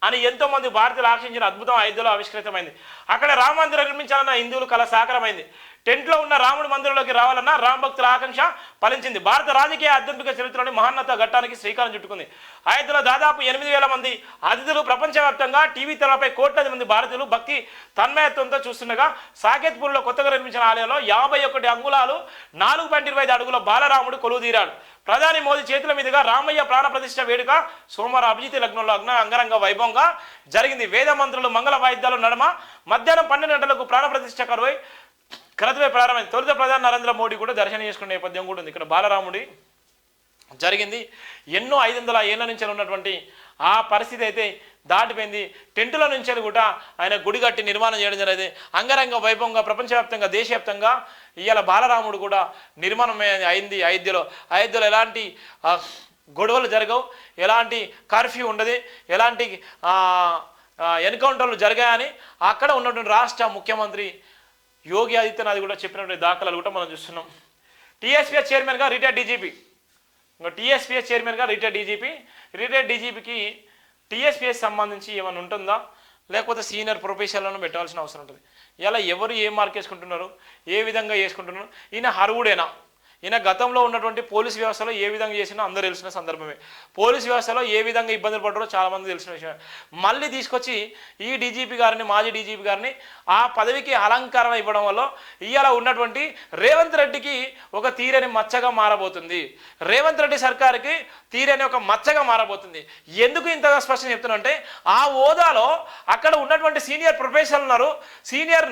Speaker 1: అని ఎంతోమంది భారతీయులు ఆశించిన అద్భుతం అయోధ్యలో ఆవిష్కృతమైంది. అక్కడ రామ మందిరం నిర్మించాలన్న హిందువులు కళ సాకారమైంది. టెంట్లో ఉన్న రాముడి మందిరంలోకి రావాలన్న రామ భక్తుల ఆకాంక్ష ఫలించింది. భారత రాజకీయ ఆధ్యాత్మిక చరిత్రలోని మహోన్నత ఘట్టానికి శ్రీకారం చుట్టుకుంది. అయోధ్యలో దాదాపు 8,000 మంది అతిథులు, ప్రపంచవ్యాప్తంగా టీవీ తెరపై కోట్లాది మంది భారతీయులు భక్తి తన్మయత్వంతో చూస్తుండగా సాకేత్పూర్లో కొత్తగా నిర్మించిన ఆలయంలో 51 అంగుళాలు 4.25 అడుగుల బాలరాముడు కొలువుదీరాడు. ప్రధాని మోదీ చేతుల మీదుగా రామయ్య ప్రాణ ప్రతిష్ఠ వేడుక సోమవారం అభిజిత్ లగ్నంలో అంగరంగ వైభవంగా జరిగింది. వేద మంత్రులు, మంగళ వాయిద్యాల నడుమ మధ్యాహ్నం 12 గంటలకు ప్రాణ ప్రతిష్ఠ క్రతువే ప్రారంభమైంది. తొలుత ప్రధాని నరేంద్ర మోడీ కూడా దర్శనం చేసుకునే నేపథ్యం కూడా ఉంది. ఇక్కడ బాలరాముడి జరిగింది. ఎన్నో 500 ఏళ్ల నుంచి ఉన్నటువంటి ఆ పరిస్థితి అయితే దాటిపోయింది. టెంటుల నుంచి కూడా ఆయన గుడి కట్టి నిర్మాణం చేయడం జరిగింది. అంగరంగ వైభవంగా ప్రపంచవ్యాప్తంగా దేశవ్యాప్తంగా ఇవాళ బాలరాముడు కూడా నిర్మాణం అయింది. అయోధ్యలో ఎలాంటి గొడవలు జరగవు, ఎలాంటి కర్ఫ్యూ ఉండదు, ఎలాంటి ఎన్కౌంటర్లు జరిగాయని అక్కడ ఉన్నటువంటి రాష్ట్ర ముఖ్యమంత్రి యోగి ఆదిత్యనాథ్ కూడా చెప్పినటువంటి దాఖలాలు కూడా మనం చూస్తున్నాం. టీఎస్పీఎస్ చైర్మన్గా రిటైర్డ్ డీజీపీ. టీఎస్పీఎస్ చైర్మన్గా రిటైర్డ్ డీజీపీకి టీఎస్పీఎస్ సంబంధించి ఏమైనా ఉంటుందా, లేకపోతే సీనియర్ ప్రొఫెషనల్లను పెట్టాల్సిన అవసరం ఉంటుంది. ఇలా ఎవరు ఏ మార్క్ వేసుకుంటున్నారు, ఏ విధంగా వేసుకుంటున్నారు, ఈయన అర్హుడేనా? ఈయన గతంలో ఉన్నటువంటి పోలీస్ వ్యవస్థలో ఏ విధంగా చేసినా అందరూ తెలిసిన సందర్భమే. పోలీస్ వ్యవస్థలో ఏ విధంగా ఇబ్బందులు పడ్డారో చాలామంది తెలిసిన విషయం. మళ్ళీ తీసుకొచ్చి ఈ డీజీపీ గారిని, మాజీ డీజీపీ గారిని ఆ పదవికి అలంకరణ ఇవ్వడం వల్ల ఇవాళ ఉన్నటువంటి రేవంత్ రెడ్డికి ఒక తీరని మచ్చగా మారబోతుంది. రేవంత్ రెడ్డి సర్కార్కి తీరని ఒక మచ్చగా మారబోతుంది. ఎందుకు ఇంతగా స్పష్టంగా చెప్తున్నా అంటే, ఆ హోదాలో అక్కడ ఉన్నటువంటి సీనియర్ ప్రొఫెసర్లు ఉన్నారు. సీనియర్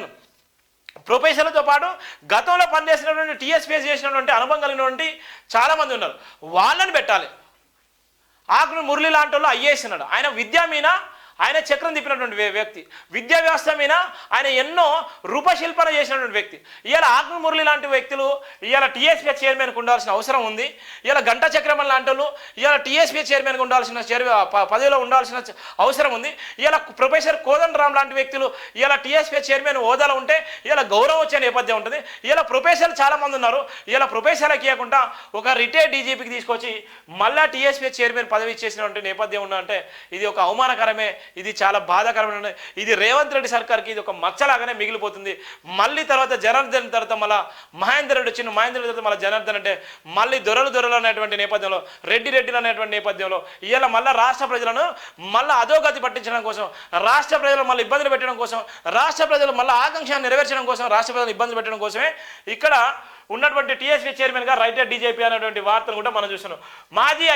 Speaker 1: ప్రొఫెసర్లతో పాటు గతంలో పనిచేసినటువంటి టీఎస్పీఎస్ చేసినటువంటి అనుభవం కలిగినటువంటి చాలామంది ఉన్నారు. వాళ్ళని పెట్టాలి. ఆకును మురళి లాంటి వాళ్ళు ఐఏఎస్ ఉన్నాడు. ఆయన విద్యా మీద ఆయన చక్రం తిప్పినటువంటి వ్యక్తి. విద్యా వ్యవస్థ మీద ఆయన ఎన్నో రూపశిల్పన చేసినటువంటి వ్యక్తి. ఇవాళ ఆకును మురళి లాంటి వ్యక్తులు ఇవాళ టీఎస్పీఎస్ చైర్మన్కి ఉండాల్సిన అవసరం ఉంది. ఇవాళ గంటా చక్రమన్ లాంటి వాళ్ళు ఇవాళ టీఎస్పీఎస్ చైర్మన్కి ఉండాల్సిన పదవిలో ఉండాల్సిన అవసరం ఉంది. ఇవాళ ప్రొఫెసర్ కోదండరామ్ లాంటి వ్యక్తులు ఇవాళ టీఎస్పీఎస్ చైర్మన్ హోదాలో ఉంటే ఇవాళ గౌరవం వచ్చే నేపథ్యం ఉంటుంది. ఇవాళ ప్రొఫెసర్లు చాలామంది ఉన్నారు. ఇవాళ ప్రొఫెసర్లకు ఇవ్వకుండా ఒక రిటైర్డ్ డీజీపీకి తీసుకొచ్చి మళ్ళా టీఎస్పీఎస్ చైర్మన్ పదవి ఇచ్చేసినటువంటి నేపథ్యం ఉందంటే ఇది ఒక అవమానకరమే. ఇది చాలా బాధాకరమైన, ఇది రేవంత్ రెడ్డి సర్కార్కి ఇది ఒక మచ్చలాగానే మిగిలిపోతుంది. మళ్ళీ తర్వాత జనార్దన్ తర్వాత మళ్ళీ మహేందర్ రెడ్డి వచ్చిన, మహేందర్ రెడ్డి తర్వాత మళ్ళీ జనార్దన్ అంటే మళ్ళీ దొరలు అనేటువంటి నేపథ్యంలో, రెడ్డిలు అనేటువంటి నేపథ్యంలో ఇవాళ మళ్ళీ రాష్ట్ర ప్రజలను మళ్ళీ అధోగతి పట్టించడం కోసం, రాష్ట్ర ప్రజలు మళ్ళీ ఇబ్బందులు పెట్టడం కోసం, రాష్ట్ర ప్రజలు మళ్ళీ ఆకాంక్ష నెరవేర్చడం కోసం, రాష్ట్ర ప్రజలను ఇబ్బందులు పెట్టడం కోసమే ఇక్కడ ఉన్నటువంటి టీఎస్పీ చైర్మన్గా రైటర్ డీజీపీ అనేటువంటి వార్తను కూడా మనం చూస్తున్నాం. మాజీ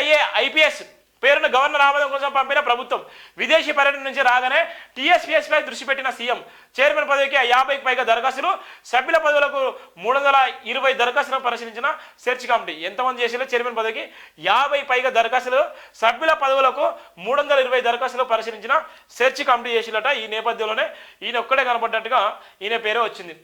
Speaker 1: ఐపీఎస్ పేరును గవర్నర్ ఆమోదం కోసం పంపిన ప్రభుత్వం. విదేశీ పర్యటన నుంచి రాగానే టీఎస్పీఎస్పై దృష్టి పెట్టిన సీఎం. చైర్మన్ పదవికి 50కి పైగా దరఖాస్తులు, సభ్యుల పదవులకు 320 దరఖాస్తులను పరిశీలించిన సెర్చ్ కమిటీ. ఎంతమంది చేసినా చైర్మన్ పదవికి 50 పైగా దరఖాస్తులు, సభ్యుల పదవులకు 320 దరఖాస్తులు పరిశీలించిన సెర్చ్ కమిటీ చేసినట. ఈ నేపథ్యంలోనే ఈయన ఒక్కడే కనబడ్డట్టుగా ఈయన పేరే వచ్చింది.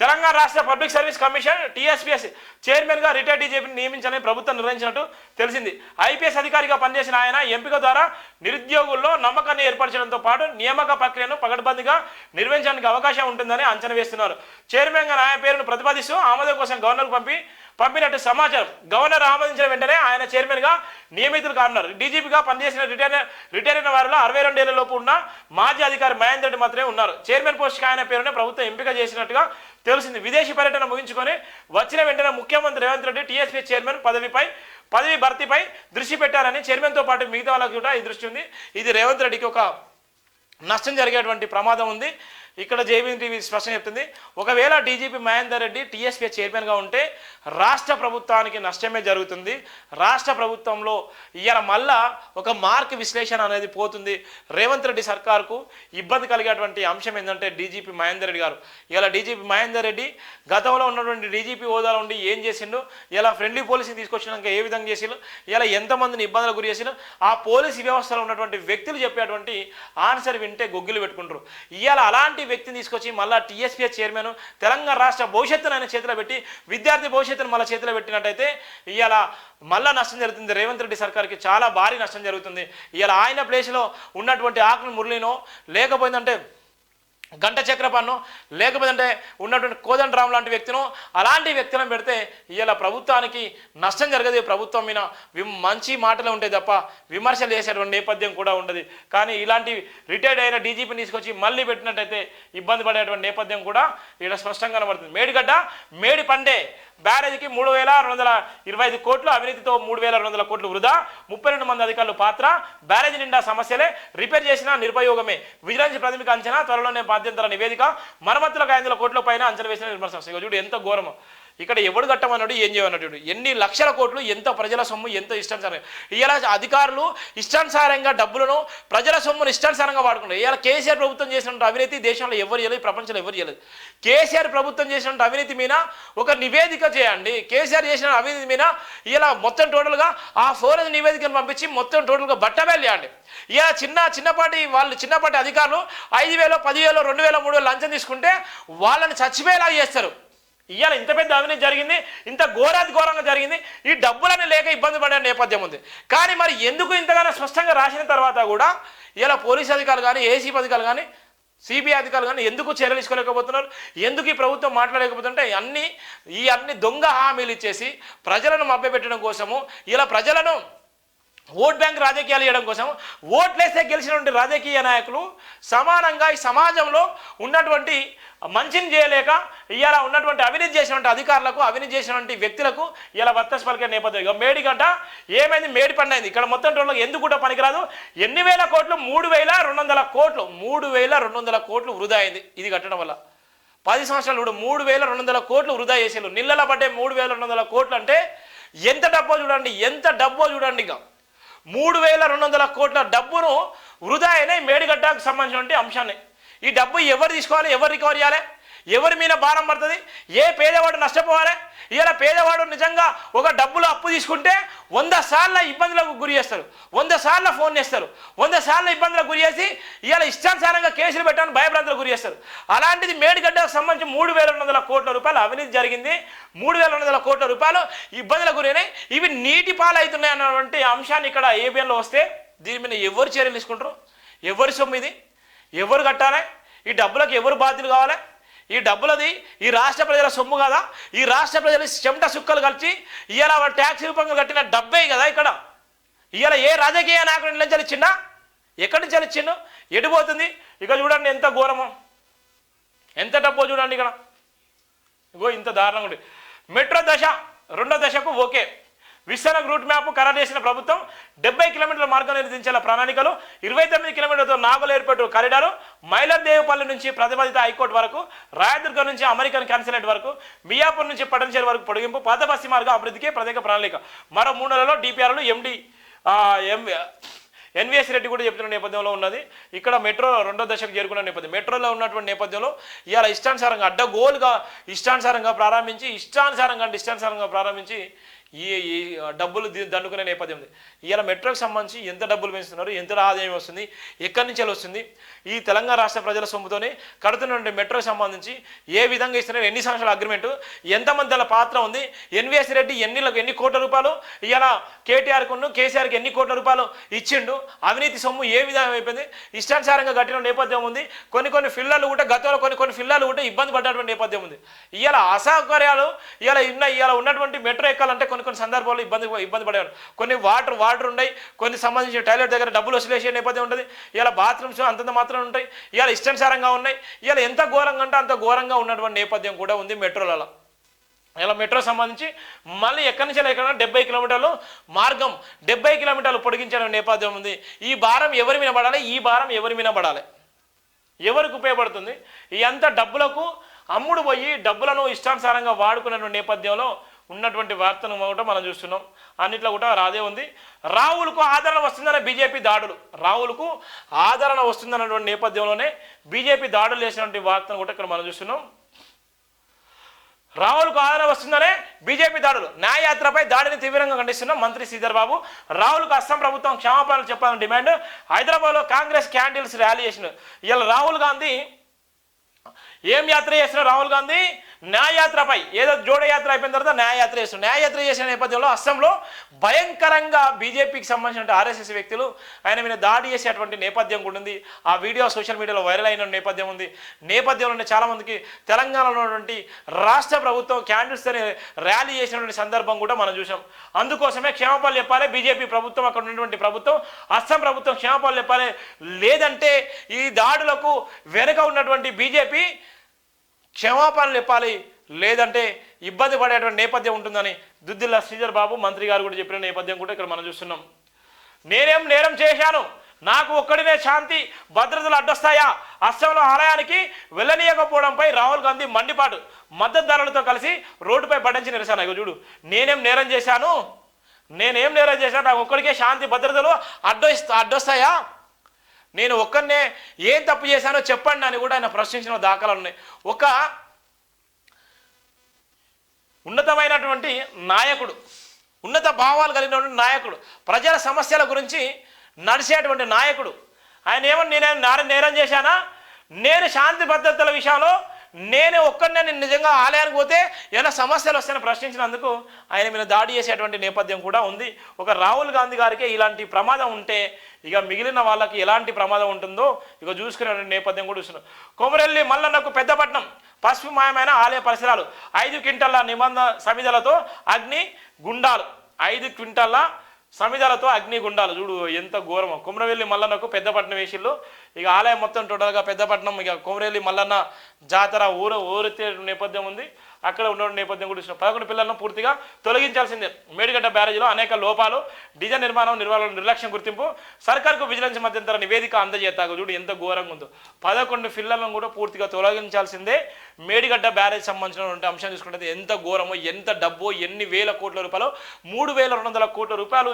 Speaker 1: తెలంగాణ రాష్ట్ర పబ్లిక్ సర్వీస్ కమిషన్ టీఎస్పీఎస్ చైర్మన్గా రిటైర్డ్ డీజీపీని నియమించాలని ప్రభుత్వం నిర్ణయించినట్టు తెలిసింది. ఐపీఎస్ అధికారిగా పనిచేసిన ఆయన ఎంపిక ద్వారా నిరుద్యోగుల్లో నమ్మకాన్ని ఏర్పరచడంతో పాటు నియామక ప్రక్రియను పకడ్బందీగా నిర్వహించడానికి అవకాశం ఉంటుందని అంచనా వేస్తున్నారు. చైర్మన్గా ఆయన పేరును ప్రతిపాదిస్తూ ఆమోదం కోసం గవర్నర్కు పంపినట్టు సమాచారం. గవర్నర్ ఆమోదించిన వెంటనే ఆయన చైర్మన్గా నియమితులు కానున్నారు. డీజీపీగా పనిచేసిన రిటైర్ అయిన వారిలో 62 ఏళ్ల లోపు ఉన్న మాజీ అధికారి మహేందర్ రెడ్డి మాత్రమే ఉన్నారు. చైర్మన్ పోస్టుకి ఆయన పేరునే ప్రభుత్వం ఎంపిక చేసినట్టుగా తెలిసింది. విదేశీ పర్యటన ముగించుకొని వచ్చిన వెంటనే ముఖ్యమంత్రి రేవంత్ రెడ్డి టీఎస్పీ చైర్మన్ పదవి భర్తీపై దృష్టి పెట్టారని, చైర్మన్తో పాటు మిగతా వాళ్ళకి కూడా ఈ దృష్టి ఉంది. ఇది రేవంత్ రెడ్డికి ఒక నష్టం జరిగేటువంటి ప్రమాదం ఉంది. ఇక్కడ జేబీ టీవీ స్పష్టంగా చెప్తుంది, ఒకవేళ డీజీపీ మహేందర్ రెడ్డి టీఎస్పీ చైర్మన్గా ఉంటే రాష్ట్ర ప్రభుత్వానికి నష్టమే జరుగుతుంది. రాష్ట్ర ప్రభుత్వంలో ఇవాళ మళ్ళా ఒక మార్క్ విశ్లేషణ అనేది పోతుంది. రేవంత్ రెడ్డి సర్కార్కు ఇబ్బంది కలిగేటువంటి అంశం ఏంటంటే డీజీపీ మహేందర్ రెడ్డి గారు. ఇలా డీజీపీ మహేందర్ రెడ్డి గతంలో ఉన్నటువంటి డీజీపీ హోదాలో ఉండి ఏం చేసిండు, ఇలా ఫ్రెండ్లీ పోలీసుని తీసుకొచ్చినాక ఏ విధంగా చేసిండు, ఇలా ఎంతమందిని ఇబ్బందులకు గురి చేసిండు, ఆ పోలీసు వ్యవస్థలో ఉన్నటువంటి వ్యక్తులు చెప్పేటువంటి ఆన్సర్ వింటే గొగ్గిలు పెట్టుకుంటారు. ఇవాళ అలాంటి వ్యక్తిని తీసుకొచ్చి మళ్ళీ టీఎస్పీఎస్ చైర్మన్ తెలంగాణ రాష్ట్ర భవిష్యత్తును ఆయన చేతిలో పెట్టి విద్యార్థి భవిష్యత్తును మళ్ళీ చేతిలో పెట్టినట్టయితే ఇవాళ మళ్ళా నష్టం జరుగుతుంది. రేవంత్ రెడ్డి సర్కార్కి చాలా భారీ నష్టం జరుగుతుంది. ఇవాళ ఆయన ప్లేస్లో ఉన్నటువంటి ఆకుని మురళినో లేకపోయిందంటే గంట చక్రపాన్నో లేకపోతే ఉన్నటువంటి కోదండరామ్ లాంటి వ్యక్తినో అలాంటి వ్యక్తులను పెడితే ఇలా ప్రభుత్వానికి నష్టం జరగదు. ప్రభుత్వం మీద మంచి మాటలే ఉంటాయి తప్ప విమర్శలు చేసేటువంటి నేపథ్యం కూడా ఉండదు. కానీ ఇలాంటి రిటైర్డ్ అయిన డీజీపీని తీసుకొచ్చి మళ్ళీ పెట్టినట్టయితే ఇబ్బంది పడేటువంటి నేపథ్యం కూడా ఇక్కడ స్పష్టంగా కనబడుతుంది. మేడిగడ్డ మేడి పండే బ్యారేజీకి 3,225 కోట్లు, అవినీతితో 3,200 కోట్లు వృధా, 32 మంది అధికారులు పాత్ర, బ్యారేజీ నిండా సమస్యలే, రిపేర్ చేసిన నిరుపయోగమే, విజిలెన్స్ ప్రాథమిక అంచనా, త్వరలోనే బాధ్యతల నివేదిక, మరమ్మతులకు 500 కోట్ల పైన అంచనా వేసిన నిర్మల సంస్థ. చూడు ఎంత ఘోరమో. ఇక్కడ ఎవడు కట్టమన్నాడు, ఏం చేయమన్నాడు, ఎన్ని లక్షల కోట్లు, ఎంత ప్రజల సొమ్ము, ఎంత ఇష్టానుసారంగా. ఇలా అధికారులు ఇష్టానుసారంగా డబ్బులను ప్రజల సొమ్మును ఇష్టానుసారంగా వాడుకుంటారు. ఇలా కేసీఆర్ ప్రభుత్వం చేసినట్టు అవినీతి దేశంలో ఎవరు చేయలేదు, ప్రపంచంలో ఎవరు చేయలేదు. కేసీఆర్ ప్రభుత్వం చేసినట్టు అవినీతి మీద ఒక నివేదిక చేయండి. కేసీఆర్ చేసిన అవినీతి మీద ఇలా మొత్తం టోటల్గా ఆ ఫోరెన్స్ నివేదికను పంపించి మొత్తం టోటల్గా బట్టబయలు. ఇలా చిన్నపాటి అధికారులు 5,000, 10,000, 2,000, 3,000 లంచం తీసుకుంటే వాళ్ళని చచ్చిపోయేలా చేస్తారు. ఇవాళ ఇంత పెద్ద అవినీతి జరిగింది, ఇంత ఘోరంగా జరిగింది, ఈ డబ్బులని లేక ఇబ్బంది పడే నేపథ్యం ఉంది. కానీ మరి ఎందుకు ఇంతగానో స్పష్టంగా రాసిన తర్వాత కూడా ఇలా పోలీస్ అధికారులు కానీ, ఏసీపీ అధికారులు కానీ, సిబిఐ అధికారులు కానీ ఎందుకు చర్యలు తీసుకోలేకపోతున్నారు, ఎందుకు ఈ ప్రభుత్వం మాట్లాడలేకపోతుంటే అన్ని దొంగ హామీలు ఇచ్చేసి ప్రజలను మభ్యపెట్టడం కోసము, ఇలా ప్రజలను ఓట్ బ్యాంక్ రాజకీయాలు చేయడం కోసం ఓట్లేస్తే గెలిచినటువంటి రాజకీయ నాయకులు సమానంగా ఈ సమాజంలో ఉన్నటువంటి మంచిని చేయలేక ఇలా ఉన్నటువంటి అవినీతి చేసినటువంటి అధికారులకు, అవినీతి చేసినటువంటి వ్యక్తులకు ఇలా వత్తస్ పలికే నేపథ్యం. ఇక మేడిగడ్డ ఏమైంది, మేడి పండైంది. ఇక్కడ మొత్తం టోటల్గా ఎందుకు కూడా పనికిరాదు. ఎన్ని వేల కోట్లు, 3,200 కోట్లు, 3,200 కోట్లు వృధా అయింది ఇది కట్టడం వల్ల. 10 సంవత్సరాలు కూడా 3,200 కోట్లు వృధా చేసేళ్ళు. నిల్లల పడ్డే 3,200 కోట్లు అంటే ఎంత డబ్బో చూడండి, ఎంత డబ్బో చూడండి. ఇక 3,200 కోట్ల డబ్బును వృధా అయిన మేడిగడ్డకు సంబంధించినటువంటి అంశాన్ని. ఈ డబ్బు ఎవరు తీసుకోవాలి, ఎవరు రికవర్ చేయాలి, ఎవరి మీద భారం పడుతుంది, ఏ పేదవాడు నష్టపోవాలి. ఇలా పేదవాడు నిజంగా ఒక డబ్బులు అప్పు తీసుకుంటే 100 సార్లు ఇబ్బందులకు గురి చేస్తారు, 100 సార్లు ఫోన్ చేస్తారు, 100 సార్లు ఇబ్బందులకు గురి చేసి ఇలా ఇష్టానుసారంగా కేసులు పెట్టడానికి భయభ్రాంతులకు గురి చేస్తారు. అలాంటిది మేడిగడ్డకు సంబంధించి 3,200 కోట్ల రూపాయలు అవినీతి జరిగింది. 3,200 కోట్ల రూపాయలు ఇబ్బందులకు గురైనాయి. ఇవి నీటి పాలవుతున్నాయి అన్నటువంటి అంశాన్ని ఇక్కడ ఏబిఎన్లో వస్తే దీని మీద ఎవరు చర్యలు తీసుకుంటారు, ఎవరి సొమ్ము ఇది, ఎవరు కట్టాలి, ఈ డబ్బులకు ఎవరు బాధ్యులు కావాలి, ఈ డబ్బులది ఈ రాష్ట్ర ప్రజల సొమ్ము కదా, ఈ రాష్ట్ర ప్రజలు చెమట సుక్కలు కలిసి ఇవాళ వాళ్ళ ట్యాక్స్ రూపంగా కట్టిన డబ్బే కదా. ఇక్కడ ఇవాళ ఏ రాజకీయ నాయకుడి నుంచి ఇచ్చిండా, ఎక్కడి నుంచి ఇచ్చిండు, ఎడిపోతుంది. ఇక చూడండి ఎంత ఘోరమో, ఎంత డబ్బో చూడండి. ఇక్కడ ఇగో ఇంత దారుణంగా ఉంది. మెట్రో దశ 2వ దశకు ఓకే, విస్తరణ రూట్ మ్యాప్ ఖరారు చేసిన ప్రభుత్వం 70 కిలోమీటర్ల మార్గం నిర్మించాల ప్రణాళికలు, 29 కిలోమీటర్లతో నాగోల్ ఎయిర్పోర్ట్ కారిడారు, మైలర్దేవపల్లి నుంచి ప్రతిపాదిత హైకోర్టు వరకు, రాయదుర్గం నుంచి అమెరికన్ కాన్సులేట్ వరకు, మియాపూర్ నుంచి పటంచేరు వరకు పొడిగింపు, పాత బస్తీ మార్గం అభివృద్ధికి ప్రత్యేక ప్రణాళిక. మరో 3 నెలల్లో డిపిఆర్లు, ఎండి ఎం ఎన్విఎస్ రెడ్డి కూడా చెప్తున్న నేపథ్యంలో ఉన్నది. ఇక్కడ మెట్రో రెండో దశకు చేరుకున్న నేపథ్యం, మెట్రోలో ఉన్నటువంటి నేపథ్యంలో ఇవాళ ఇష్టానుసారంగా అడ్డగోలుగా ఇష్టానుసారంగా ప్రారంభించి ఈ డబ్బులు దండుకునే నేపథ్యం ఉంది. ఇవాళ మెట్రోకి సంబంధించి ఎంత డబ్బులు పెంచుతున్నారు, ఎంత ఆదాయం వస్తుంది, ఎక్కడి నుంచి వస్తుంది, ఈ తెలంగాణ రాష్ట్ర ప్రజల సొమ్ముతోనే కడుతున్నటువంటి మెట్రోకి సంబంధించి ఏ విధంగా ఇస్తున్నారు, ఎన్ని సంవత్సరాల అగ్రిమెంటు, ఎంతమంది అలా పాత్ర ఉంది, ఎన్విఎస్ రెడ్డి ఎన్ని కోట్ల రూపాయలు, ఇవాళ కేసీఆర్కి ఎన్ని కోట్ల రూపాయలు ఇచ్చిండు, అవినీతి సొమ్ము ఏ విధంగా అయిపోయింది, ఇష్టానుసారంగా కట్టిన నేపథ్యం ఉంది. కొన్ని ఫిల్లర్లు కూడా గతంలో కొన్ని ఫిల్లర్లు కూడా ఇబ్బంది పడ్డటువంటి నేపథ్యం ఉంది. ఇవాళ అసౌకర్యాలు ఇవాళ ఉన్నటువంటి మెట్రో ఎక్కాలంటే కొన్ని సందర్భాల్లో ఇబ్బంది పడేవారు. కొన్ని వాటర్ ఉన్నాయి, కొన్ని సంబంధించిన టాయిలెట్ దగ్గర డబ్బులు వసూలేసే నేపథ్యం ఉంటుంది. ఇలా బాత్రూమ్స్ అంతంత మాత్రం ఉంటాయి, ఇవాళ ఇష్టానుసారంగా ఉన్నాయి. ఇవాళ ఎంత ఘోరంగా అంటే అంత ఘోరంగా ఉన్నటువంటి నేపథ్యం కూడా ఉంది మెట్రోలలో. ఇలా మెట్రో సంబంధించి మళ్ళీ ఎక్కడి నుంచి ఎక్కడ 70 కిలోమీటర్లు మార్గం 70 కిలోమీటర్లు పొడిగించిన నేపథ్యం ఉంది. ఈ భారం ఎవరి మీద పడాలి, ఎవరికి ఉపయోగపడుతుంది? ఈ అంత డబ్బులకు అమ్ముడు పోయి డబ్బులను ఇష్టానుసారంగా వాడుకున్న నేపథ్యంలో ఉన్నటువంటి వార్తను కూడా మనం చూస్తున్నాం. అన్నిట్లో కూడా రాదే ఉంది. రాహుల్కు ఆదరణ వస్తుందనే బీజేపీ దాడులు, రాహుల్కు ఆదరణ వస్తుందన్నటువంటి నేపథ్యంలోనే బీజేపీ దాడులు చేసినటువంటి వార్తను కూడా ఇక్కడ మనం చూస్తున్నాం. రాహుల్కు ఆదరణ వస్తుందనే బీజేపీ దాడులు, న్యాయయాత్రపై దాడిని తీవ్రంగా ఖండిస్తున్న మంత్రి శ్రీధర్ బాబు. రాహుల్కు అస్సాం ప్రభుత్వం క్షమాపణలు చెప్పాలని డిమాండ్. హైదరాబాద్లో కాంగ్రెస్ క్యాండిల్స్ ర్యాలీ చేసిన ఇలా రాహుల్ గాంధీ ఏం యాత్ర చేస్తున్నారు? రాహుల్ గాంధీ న్యాయయాత్రపై, ఏదో జోడయాత్ర అయిపోయిన తర్వాత న్యాయయాత్ర చేస్తున్నారు. న్యాయయాత్ర చేసిన నేపథ్యంలో అస్సాంలో భయంకరంగా బీజేపీకి సంబంధించిన ఆర్ఎస్ఎస్ వ్యక్తులు ఆయన మీద దాడి చేసేటువంటి నేపథ్యం కూడా ఉంది. ఆ వీడియో సోషల్ మీడియాలో వైరల్ అయిన నేపథ్యం ఉంది. నేపథ్యంలోనే చాలామందికి తెలంగాణలో ఉన్నటువంటి రాష్ట్ర ప్రభుత్వం క్యాండిల్స్ ర్యాలీ చేసినటువంటి సందర్భం కూడా మనం చూసాం. అందుకోసమే క్షమాపణలు చెప్పాలి బీజేపీ ప్రభుత్వం, అక్కడ ఉన్నటువంటి ప్రభుత్వం, అస్సాం ప్రభుత్వం క్షమాపణలు చెప్పాలి. లేదంటే ఈ దాడులకు వెనుక ఉన్నటువంటి బీజేపీ క్షమాపణలు చెప్పాలి, లేదంటే ఇబ్బంది పడేటువంటి నేపథ్యం ఉంటుందని దుద్దిల్ల శ్రీధర్ బాబు మంత్రి గారు కూడా చెప్పిన నేపథ్యం కూడా ఇక్కడ మనం చూస్తున్నాం. నేనేం నేరం చేశాను, నాకు ఒక్కడినే శాంతి భద్రతలు అడ్డొస్తాయా? అస్సాంలో ఆలయానికి వెళ్ళనీయకపోవడంపై రాహుల్ గాంధీ మండిపాటు, మద్దతుదారులతో కలిసి రోడ్డుపై పడించి నిరసన. చూడు, నేనేం నేరం చేశాను, నాకు ఒక్కడికే శాంతి భద్రతలు అడ్డొస్తాయా? నేను ఒక్కరినే ఏం తప్పు చేశానో చెప్పండి అని కూడా ఆయన ప్రశ్నించిన దాఖలాలు ఉన్నాయి. ఒక ఉన్నతమైనటువంటి నాయకుడు, ఉన్నత భావాలు కలిగినటువంటి నాయకుడు, ప్రజల సమస్యల గురించి నడిచేటువంటి నాయకుడు, ఆయన ఏమన్నా నేరం చేశానా, నేను శాంతి భద్రతల విషయంలో నేను ఒక్కడినే నిజంగా ఆలయానికి పోతే ఏమైనా సమస్యలు వస్తాయని ప్రశ్నించినందుకు ఆయన మీద దాడి చేసేటువంటి నేపథ్యం కూడా ఉంది. ఒక రాహుల్ గాంధీ గారికి ఇలాంటి ప్రమాదం ఉంటే ఇక మిగిలిన వాళ్ళకి ఎలాంటి ప్రమాదం ఉంటుందో ఇక చూసుకునే నేపథ్యం కూడా చూస్తున్నాం. కొమరెల్లి మల్లన్నకు పెద్దపట్నం పసుపుమయమైన ఆలయ పరిసరాలు, 5 క్వింటాల సమిధలతో అగ్ని గుండాలు, 5 క్వింటాల సమిధలతో అగ్నిగుండాలు. చూడు ఎంత ఘోరమో. కొమరవెల్లి మల్లన్నకు పెద్దపట్నం వేసిళ్ళు. ఇక ఆలయం మొత్తం టోటల్గా పెద్దపట్నం, ఇక కొమరవెల్లి మల్లన్న జాతర ఊరితే నేపథ్యం ఉంది. అక్కడ ఉన్న నేపథ్యం కూడా ఇస్తున్నాం. 11 పిల్లలను పూర్తిగా తొలగించాల్సిందే. మేడిగడ్డ బ్యారేజీలో అనేక లోపాలు, డిజైన్ నిర్మాణం నిర్లక్ష్యం గుర్తింపు, సర్కార్కు విజిలెన్స్ మధ్యంతర నివేదిక అందజేస్తాగు. చూడు ఎంత ఘోరంగా ఉందో. 11 పిల్లలను కూడా పూర్తిగా తొలగించాల్సిందే. మేడిగడ్డ బ్యారేజ్ సంబంధించినటువంటి అంశం చూసుకుంటే ఎంత ఘోరమో, ఎంత డబ్బో, ఎన్ని వేల కోట్ల రూపాయలు, 3200 కోట్ల రూపాయలు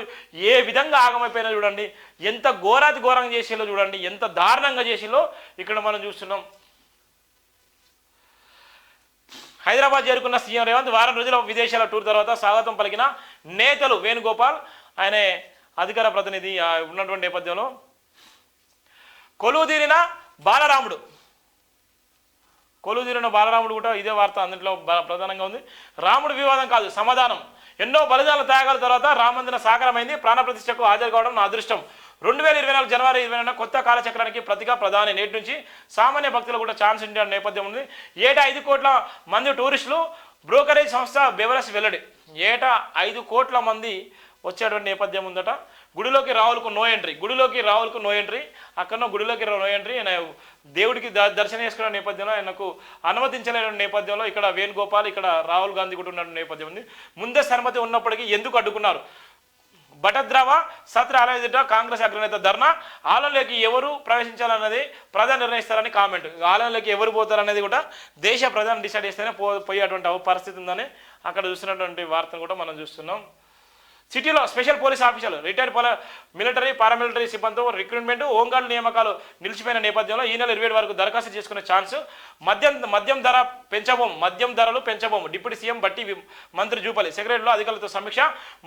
Speaker 1: ఏ విధంగా ఆగమైపోయినా చూడండి. ఎంత ఘోరంగా చేసేలో చూడండి, ఎంత దారుణంగా చేసేలో ఇక్కడ మనం చూస్తున్నాం. హైదరాబాద్ చేరుకున్న సీఎం రేవంత్ వారం రోజుల విదేశాల టూర్ తర్వాత స్వాగతం పలికిన నేతలు. వేణుగోపాల్ ఆయన అధికార ప్రతినిధి ఉన్నటువంటి నేపథ్యంలో కొలువుదీరిన బాలరాముడు కూడా ఇదే వార్త అందులో ప్రధానంగా ఉంది. రాముడు వివాదం కాదు సమాధానం, ఎన్నో బలిదానాల త్యాగాల తర్వాత రామమందిరం సాకారమైంది, ప్రాణప్రతిష్టకు హాజరు కావడం నా అదృష్టం. 2024 జనవరి 20 కొత్త కాలచక్రానికి ప్రతిగా ప్రధాని. నేటి నుంచి సామాన్య భక్తులు కూడా ఛాన్స్ ఇండియా నేపథ్యం ఉంది. ఏటా 5 కోట్ల మంది టూరిస్టులు, బ్రోకరేజ్ సంస్థ బెవరస్ వెల్లడి. ఏటా 5 కోట్ల మంది వచ్చేటువంటి నేపథ్యం ఉందట. గుడిలోకి రాహుల్కు నో ఎంట్రీ, అక్కడ గుడిలోకి నో ఎంట్రీ. ఆయన దేవుడికి దర్శనం చేసుకునే నేపథ్యంలో ఆయనకు అనుమతించలేని నేపథ్యంలో ఇక్కడ వేణుగోపాల్, ఇక్కడ రాహుల్ గాంధీ కూడా ఉన్న నేపథ్యం ఉంది. ముందస్తు అనుమతి ఉన్నప్పటికీ ఎందుకు అడ్డుకున్నారు? బటద్రావ సత్ర ఆలయ కాంగ్రెస్ అగ్రనేత ధర్నా. ఆలయంలోకి ఎవరు ప్రవేశించాలన్నది ప్రధాని నిర్ణయిస్తారని కామెంట్. ఆలయంలోకి ఎవరు పోతారనేది కూడా దేశ ప్రధాని డిసైడ్ చేస్తేనే పోయేటువంటి పరిస్థితి ఉందని అక్కడ చూస్తున్నటువంటి వార్తను కూడా మనం చూస్తున్నాం. సిటీలో స్పెషల్ పోలీస్ ఆఫీసర్లు రిటైర్డ్ మిలిటరీ పారామిలిటరీ సిబ్బందితో రిక్రూట్మెంట్ హోంగార్డు నియామకాలు నిలిచిపోయిన నేపథ్యంలో ఈ నెల 27 వరకు దరఖాస్తు చేసుకునే ఛాన్స్. మద్యం ధరలు పెంచబోము డిప్యూటీ సీఎం బట్టి మంత్రి జూపల్లి సెక్రటరీలో అధికారులతో సమీక్ష.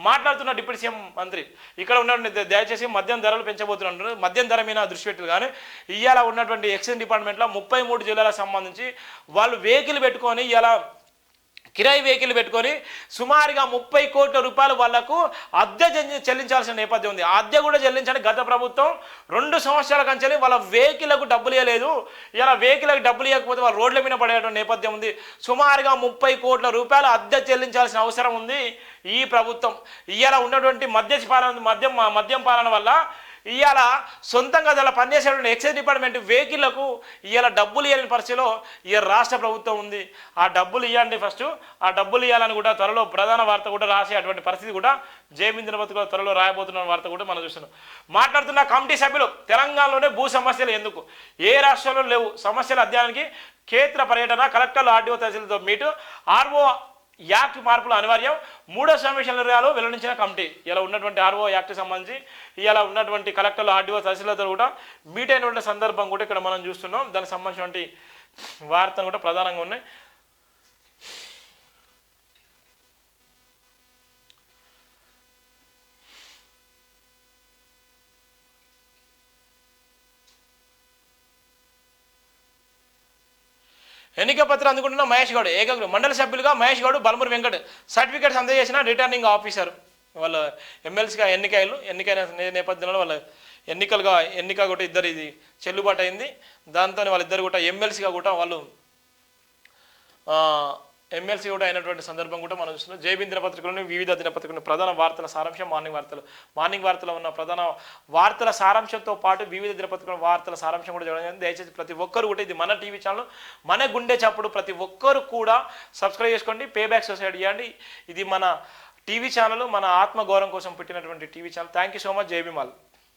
Speaker 1: మాట్లాడుతున్న డిప్యూటీ సీఎం మంత్రి ఇక్కడ ఉన్నటువంటి దయచేసి మద్యం ధరలు పెంచబోతున్నారు. మద్యం ధర మీద దృష్టి పెట్టి కానీ ఇవాళ ఉన్నటువంటి ఎక్సైజ్ డిపార్ట్మెంట్లో 33 జిల్లాలకు సంబంధించి వాళ్ళు వెహికల్ పెట్టుకొని ఇలా కిరాయి వెహికల్ పెట్టుకొని సుమారుగా 30 కోట్ల రూపాయలు వాళ్లకు అద్దె చెల్లించాల్సిన నేపథ్యం ఉంది. అద్దె కూడా చెల్లించండి. గత ప్రభుత్వం 2 సంవత్సరాల కంచెలి వాళ్ళ వెహికల్కు డబ్బులు ఇవ్వలేదు. ఇలా వెహికల్కి డబ్బులు ఇవ్వకపోతే వాళ్ళ రోడ్ల మీద పడేటువంటి నేపథ్యం ఉంది. సుమారుగా 30 కోట్ల రూపాయలు అద్దె చెల్లించాల్సిన అవసరం ఉంది ఈ ప్రభుత్వం. ఇవాళ ఉన్నటువంటి మద్యం పాలన వల్ల ఇవాళ సొంతంగా అలా పనిచేసేటువంటి ఎక్సైజ్ డిపార్ట్మెంట్ వెహికల్లకు ఇవాళ డబ్బులు ఇవ్వని పరిస్థితిలో ఇవాళ రాష్ట్ర ప్రభుత్వం ఉంది. ఆ డబ్బులు ఇవ్వండి ఫస్ట్. ఆ డబ్బులు ఇవ్వాలని కూడా త్వరలో ప్రధాన వార్త కూడా రాసే అటువంటి పరిస్థితి కూడా జయమింద్ర బతుకు త్వరలో రాయబోతున్న వార్త కూడా మనం చూస్తున్నాం. మాట్లాడుతున్న కమిటీ సభ్యులు తెలంగాణలోనే భూ సమస్యలు ఎందుకు, ఏ రాష్ట్రంలో లేవు, సమస్యల అధ్యయనానికి కేంద్ర పర్యటన, కలెక్టర్లు ఆర్డీఓ తహసీల్దార్తో మీటు, ఆర్ఓ యాక్ట్ మార్పులు అనివార్యం, 3వ సమీక్ష నిర్ణయాలు వెల్లడించిన కమిటీ. ఇలా ఉన్నటువంటి ఆర్ఓ యాక్ట్కి సంబంధించి ఇలా ఉన్నటువంటి కలెక్టర్లు ఆర్డీఓ తహసీల్దార్తో కూడా మీట్ అయినటువంటి సందర్భం కూడా ఇక్కడ మనం చూస్తున్నాం. దానికి సంబంధించినటువంటి వార్తలు కూడా ప్రధానంగా ఉన్నాయి. ఎన్నిక పత్రం అందుకుంటున్న మహేష్ గౌడ్ ఏకగ్ర మండలి సభ్యులుగా మహేష్ గౌడ్, బలమూరి వెంకట్ సర్టిఫికేట్స్ అందజేసిన రిటర్నింగ్ ఆఫీసర్. వాళ్ళ ఎమ్మెల్సీగా ఎన్నికైన నేపథ్యంలో వాళ్ళ ఎన్నిక కూడా ఇద్దరు ఇది చెల్లుబాటు అయింది. దాంతో వాళ్ళిద్దరు కూడా ఎమ్మెల్సీగా కూడా వాళ్ళు ఎమ్మెల్సీ కూడా అయినటువంటి సందర్భం కూడా మనం చూస్తున్నాం. జైబీన్ దినపత్రికలోని వివిధ దినపత్రికలోని ప్రధాన వార్తల సారాంశం మార్నింగ్ వార్తలో ఉన్న ప్రధాన వార్తల సారాంశంతో పాటు వివిధ దినపత్రికల వార్తల సారాంశం కూడా చూడడం. దయచేసి ప్రతి ఒక్కరు కూడా ఇది మన టీవీ ఛానల్, మన గుండె చప్పుడు, ప్రతి ఒక్కరు కూడా సబ్స్క్రైబ్ చేసుకోండి, పేబ్యాక్ సొసైటీ చేయండి. ఇది మన టీవీ ఛానల్, మన ఆత్మగౌరవం కోసం పెట్టినటువంటి TV channel. Thank you so much. జై భీమ్ ఆల్.